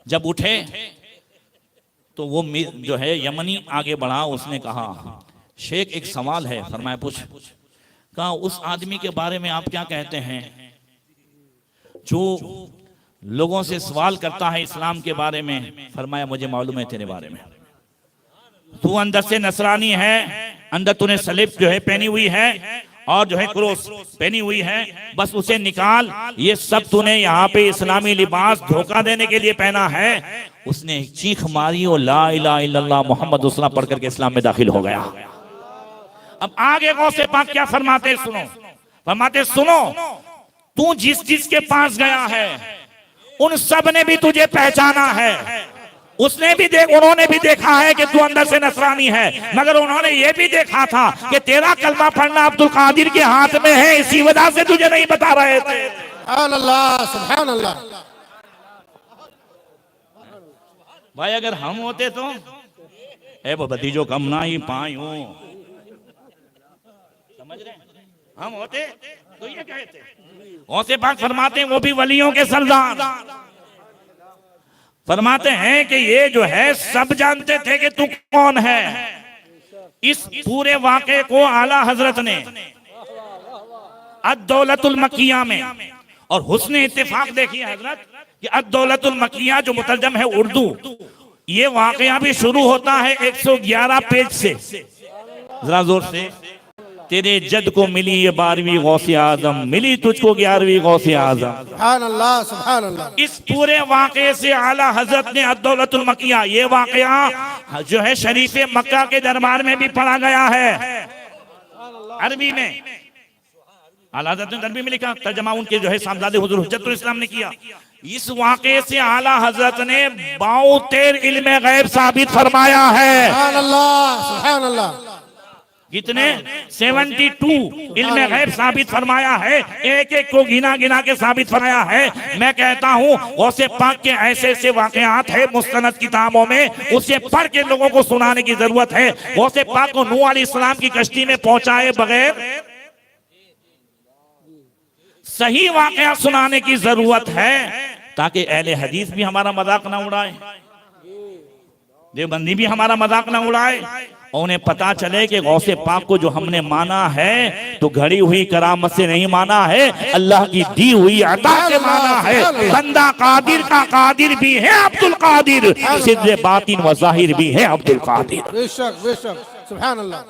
जब उठे तो वो जो है यमनी आगे बढ़ा, उसने कहा शेख एक सवाल है। फरमाया पूछ। कहा उस आदमी के बारे में आप क्या कहते हैं जो लोगों से सवाल करता है इस्लाम के बारे में? फरमाया मुझे मालूम है तेरे बारे में, तू अंदर से नसरानी है, अंदर तूने सलीब जो है पहनी हुई है और जो है क्रोस पहनी हुई है, बस उसे निकाल। ये सब तूने यहाँ पे इस्लामी लिबास धोखा देने के लिए पहना है। उसने चीख मारी और ला इलाहा इल्लल्लाह मुहम्मद रसूलुल्लाह पढ़ करके इस्लाम में दाखिल हो गया। अब आगे गौसे पाक क्या फरमाते सुनो। फरमाते सुनो, तू जिस जिसके पास गया है उन सब ने भी तुझे पहचाना है, उन्होंने भी देखा है कि तू अंदर से नसरानी है, मगर उन्होंने ये भी देखा था कि तेरा कलमा पढ़ना अब्दुल कादिर के हाथ में है, इसी वजह से तुझे नहीं बता रहे थे। सुभान अल्लाह, सुभान अल्लाह। भाई अगर हम होते तो ए वो भतीजो कम ना ही पायूं, समझ रहे? हम होते तो ये कहते। गौसे पाक फरमाते हैं वो भी वलियों के सरदार, फरमाते हैं कि ये जो है सब जानते थे कि तू कौन है। इस पूरे वाक़े को आला हजरत ने अद-दौलतुल मक्किया में, और हुस्न इत्तेफाक देखिए हजरत कि अद-दौलतुल मक्किया जो मुतरजम है उर्दू, ये वाक़या भी शुरू होता है 111 पेज से। जरा जोर से। तेरे जद को मिली ये 12वीं गौसे आजम, मिली तुझको 11वीं गौसे आजम। सुभान अल्लाह, सुभान अल्लाह। इस पूरे वाक़े से आला हजरत ने अद-दौलतुल मक्किया, ये वाक़या जो है शरीफ मक्का के दरबार में भी पढ़ा गया है अरबी में। आला हजरत ने अरबी में लिखा, तर्जमा उनके जो है सामज़ादे हुज़ूर हुज्जतुल इस्लाम ने किया। इस वाक़े से आला हजरत ने 72 इल्मे गैब साबित फरमाया है। सुभान अल्लाह, सुभान अल्लाह। कितने? 72 इल्मे गैब साबित फरमाया है, एक एक को गिना गिना के साबित फरमाया है। मैं कहता हूँ गौसे पाक के ऐसे ऐसे वाक़यात है मुस्तनद किताबों में, उसे पढ़ के लोगों को सुनाने की जरूरत है। गौसे पाक को नूह अलैहिस्सलाम की कश्ती में पहुंचाए बगैर सही वाक़या सुनाने की जरूरत है, ताकि अहले हदीस भी हमारा मजाक ना उड़ाए, देवबंदी भी हमारा मजाक ना उड़ाए, और उन्हें पता चले कि गौसे पाक को जो हमने माना है तो घड़ी हुई करामत से नहीं माना है, अल्लाह की दी हुई अता से माना है। बंदा कादिर का कादिर भी है अब्दुल कादिर, सिद्र बातिन व ज़ाहिर भी है अब्दुल कादिर। बेशक बेशक, सुभान अल्लाह।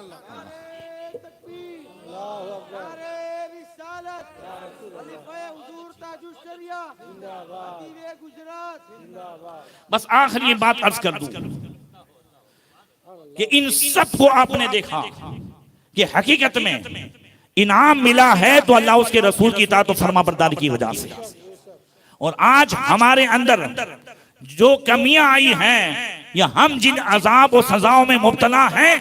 बस आखिरी बात अर्ज कर दूं कि इन सब को आपने देखा कि हकीकत में इनाम मिला है तो अल्लाह उसके रसूल की इताअत और फरमाबरदारी की वजह से। और आज हमारे अंदर जो कमियां आई हैं या हम जिन अजाब और सजाओं में मुब्तला हैं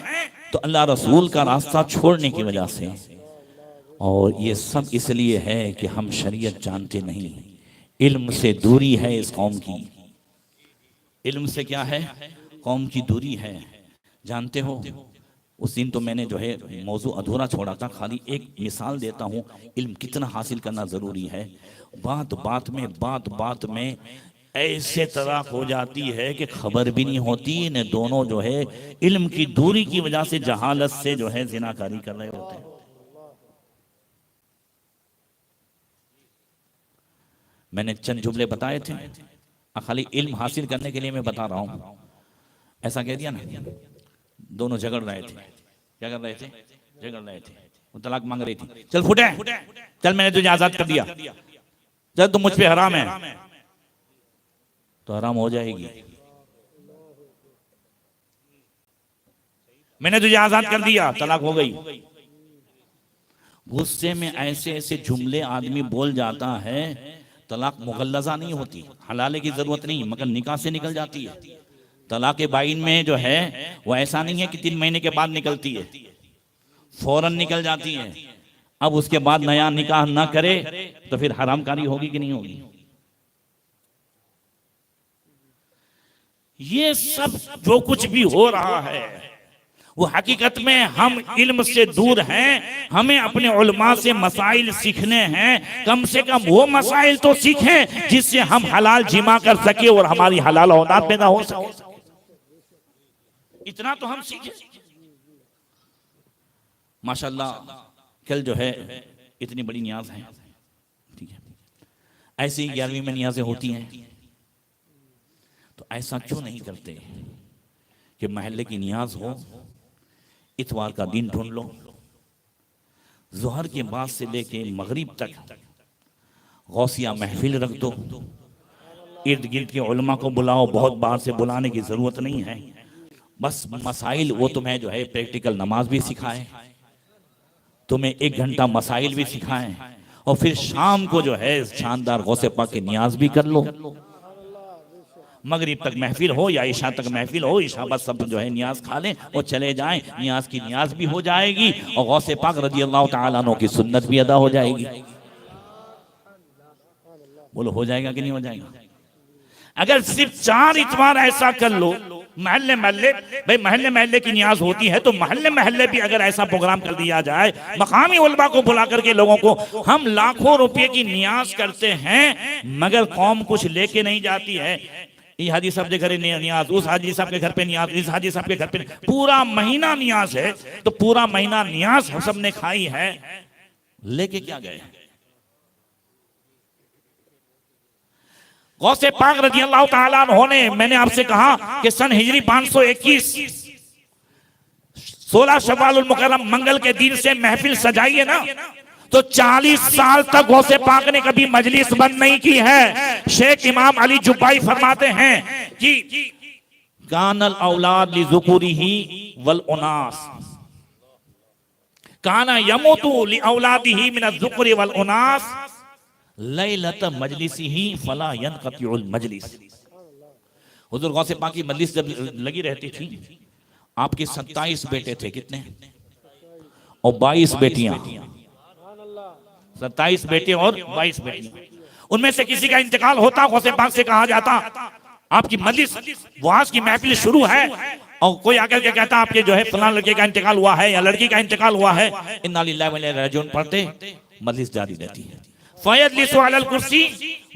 तो अल्लाह रसूल का रास्ता छोड़ने की वजह से। और ये सब इसलिए है कि हम शरीयत जानते नहीं, इल्म से दूरी है इस कौम की। इल्म से क्या है? कौम की दूरी है। जानते हो उस दिन तो मैंने जो है मौजू अधूरा छोड़ा था, खाली एक मिसाल देता हूँ इल्म कितना हासिल करना ज़रूरी है। बात बात में ऐसे तरह हो जाती है कि खबर भी नहीं होती, ने दोनों जो है इल्म की दूरी की वजह से जहालत से जो है जिनाकारी कर रहे होते हैं। मैंने चंद जुमले बताए थे, खाली इल्म हासिल करने के लिए मैं बता रहा हूँ। ऐसा कह दिया ना, दोनों झगड़ रहे थे। क्या कर रहे थे? झगड़ रहे थे। वो तलाक मांग रही थी, चल फुटे, चल मैंने तुझे आजाद कर दिया, चल तुम मुझ पे हराम है तो हराम हो जाएगी। मैंने तुझे आजाद कर दिया, तलाक हो गई। गुस्से में ऐसे ऐसे जुमले आदमी बोल जाता है, तलाक मुगल्लज़ा नहीं होती, हलाले की जरूरत नहीं, मगर निकाह से निकल जाती है। तलाक बाइन में जो है वो ऐसा नहीं है कि 3 महीने के बाद निकलती है, फौरन निकल जाती है। अब उसके बाद नया निकाह ना करे तो फिर हरामकारी होगी कि नहीं होगी? ये सब जो कुछ भी हो रहा है वो हकीकत में हम इल्म से दूर हैं। हमें अपने उलमा से मसाइल सीखने हैं, कम से कम वो मसाइल तो सीखें जिससे हम हलाल जिमा कर सके और हमारी हलाल औलाद पैदा हो सके। इतना तो हम सीखे। माशाल्लाह कल जो है इतनी बड़ी नियाज है, ठीक है, ऐसे ही 11वीं में नियाजें होती हैं, तो ऐसा क्यों नहीं करते कि महल्ले की नियाज हो, इतवार का दिन ढूंढ लो, जोहर के बाद से लेके मगरिब तक गौसिया महफिल रख दो, इर्द गिर्द के उलमा को बुलाओ, बहुत बाहर से बुलाने की जरूरत नहीं है। बस मसाइल वो तुम्हें जो है प्रैक्टिकल नमाज भी सिखाए, तुम्हें 1 घंटा मसाइल भी सिखाएं, और फिर शाम को जो है शानदार गौसे पाक की नियाज भी कर लो। मगरिब तक महफिल हो या ईशा तक महफिल हो, ईशा बाद सब जो है नियाज खा लें और चले जाएं, नियाज की नियाज भी हो जाएगी और गौसे पाक रज़ी अल्लाह तआला अन्हु की सुन्नत भी अदा हो जाएगी। बोलो हो जाएगा कि नहीं हो जाएगा? अगर सिर्फ 4 इतवार ऐसा कर लो, महल्ले महल्ले, भाई महल्ले महल्ले की नियाज होती है तो महल्ले महल्ले भी अगर ऐसा प्रोग्राम कर दिया जाए, मकामी उलमा को बुला करके लोगों को, हम लाखों रुपए की नियाज करते हैं मगर कौम कुछ लेके नहीं जाती है। ये हाजी साहब के घर नियाज, उस हाजी साहब के घर पे नियाज, इस हाजी साहब के घर पे, पूरा महीना नियाज है, तो पूरा महीना नियाज हम सब ने खाई है, लेके क्या गए? गौसे पाक रज़ी अल्लाह तआला अन्हु ने, मैंने आपसे कहा कि सन हिजरी 521 16 शव्वाल मुकर्रम मंगल के दिन से महफिल सजाई है ना, तो 40 साल तक गौसे पाक ने कभी मजलिस बंद नहीं की है। शेख इमाम अली जुब्बाई फरमाते हैं कि कानल औलाद लिज़ुकुरिही वल उनास, काना यमूतु लि औलादिही मिन अज़्ज़ुकुरि वल उनास लैलत मजलिसिही फला यनक़तिउल मजलिस। हुज़ूर गौसे पाक की मजलिस जब लगी रहती थी, आपके 27 बेटे थे, कितने? और 22 बेटियां, 27 बेटे और 22 बेटियां। उनमें से किसी का इंतकाल होता, गौसे पाक से कहा जाता आपकी मजलिस वाज की महफिल शुरू है, और कोई आकर के कहता आपके जो है फलां लड़के का इंतकाल हुआ है या लड़की का इंतकाल हुआ है, इन्ना लिल्लाहि व इन्ना इलैहि राजिऊन पढ़ते, मजलिस जारी रहती है। फयजलिसु अलल कुर्सी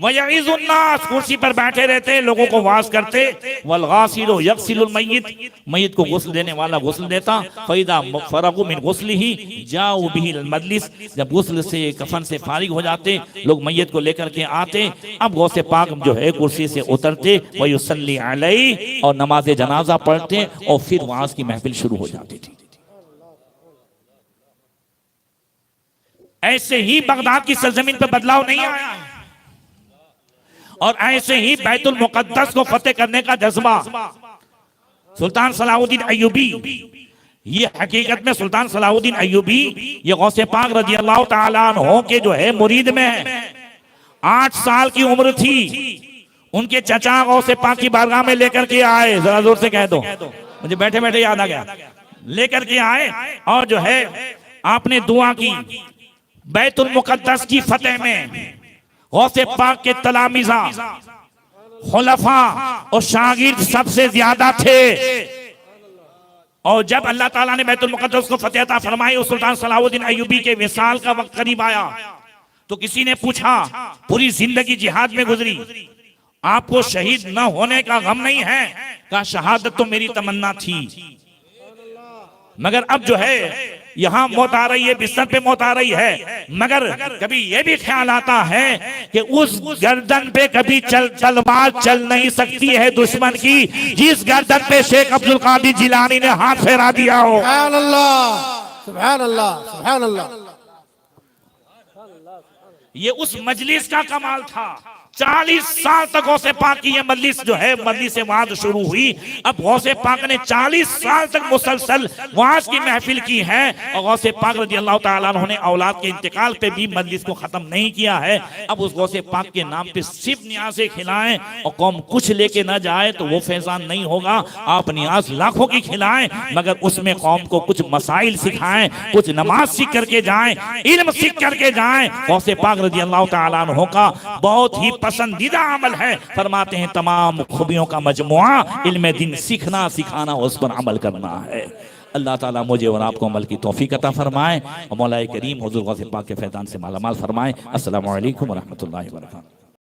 व यईज़ुन नास, कुर्सी पर बैठे रहते, लोगों को वाज करते। वल गासिलु यग़सिलुल मय्यित, मय्यत को गुस्ल देने वाला गुस्ल देता। फइदा फरगु मिन गुस्लिही जाऊ बिहिल मजलिस, जब गुस्ल से कफन से फारिग हो जाते, लोग मय्यत को लेकर के आते। अब गौसे पाक जो है कुर्सी से उतरते, व युसल्ली अलैहि, और नमाज जनाजा पढ़ते, और फिर वाज की महफिल शुरू हो जाती थी। ऐसे ही बगदाद की सरजमीन पर बदलाव नहीं आया, और ऐसे ही बैतुल मुकद्दस को फतेह करने का जज्बा सुल्तान सलाहुद्दीन अय्यूबी, ये हकीकत में सुल्तान सलाहुद्दीन अय्यूबी ये गौसे पाक रजी अल्लाह ताला अन्हु के जो है मुरीद में है। 8 साल की उम्र थी, उनके चचा गौसे पाक की बारगाह में लेकर के आए, जरा जोर से कह दो, मुझे बैठे बैठे याद आ गया। लेकर के आए और जो है आपने दुआ की, बैतुल मुकद्दस की फतेह में गौसे पाक के तलामीज़ा, खुलफा और शागिर्द सबसे ज्यादा थे। और जब अल्लाह ताला ने बैतुल मुकद्दस को फतेह अता फरमाई, उस सुल्तान सलाहुद्दीन अय्यूबी के विसाल का वक्त करीब आया, तो किसी ने पूछा, पूरी जिंदगी जिहाद में गुजरी, आपको शहीद न होने का गम नहीं है? कहा शहादत तो मेरी तमन्ना थी, मगर अब जो है यहाँ मौत आ रही है, बिस्तर पे मौत आ रही है, मगर कभी ये भी ख्याल आता है कि उस गर्दन पे कभी तलवार चल नहीं सकती है दुश्मन की, जिस गर्दन पे शेख अब्दुल कादिर जिलानी ने हाथ फेरा दिया हो। सुभान अल्लाह, सुभान अल्लाह, सुभान अल्लाह। ये उस मजलिस का कमाल था। 40 साल तक गौसे पाक की ये मजलिस जो है, मजलिस से वाज शुरू हुई, अब गौसे पाक ने 40 साल तक मुसलसल वाज की महफिल की है। और गौसे पाक रज़ी अल्लाह ताला अन्हु ने औलाद के इंतकाल पे भी मजलिस को खत्म नहीं किया है। अब उस गौसे पाक के नाम पे सिर्फ न्याज़े खिलाएं और कौम कुछ लेके ना जाए तो वो फैजान नहीं होगा। आप न्याज लाखों की खिलाएं, मगर उसमें कौम को कुछ मसाइल सिखाएं, कुछ नमाज सीख करके जाएं, इल्म सीख करके जाएं। गौसे पाक रज़ी अल्लाह ताला अन्हु का बहुत ही पसंदीदा अमल है, फरमाते हैं तमाम खूबियों का मजमुआ इल्म दीन सीखना, सिखाना, उस पर अमल करना है। अल्लाह ताला मुझे और आपको अमल की तौफीक अता फरमाए और मौला करीम हुजूर गौसे पाक के फैज़ान से मालामाल फरमाए। अस्सलामु अलैकुम व रहमतुल्लाहि व बरकातहू।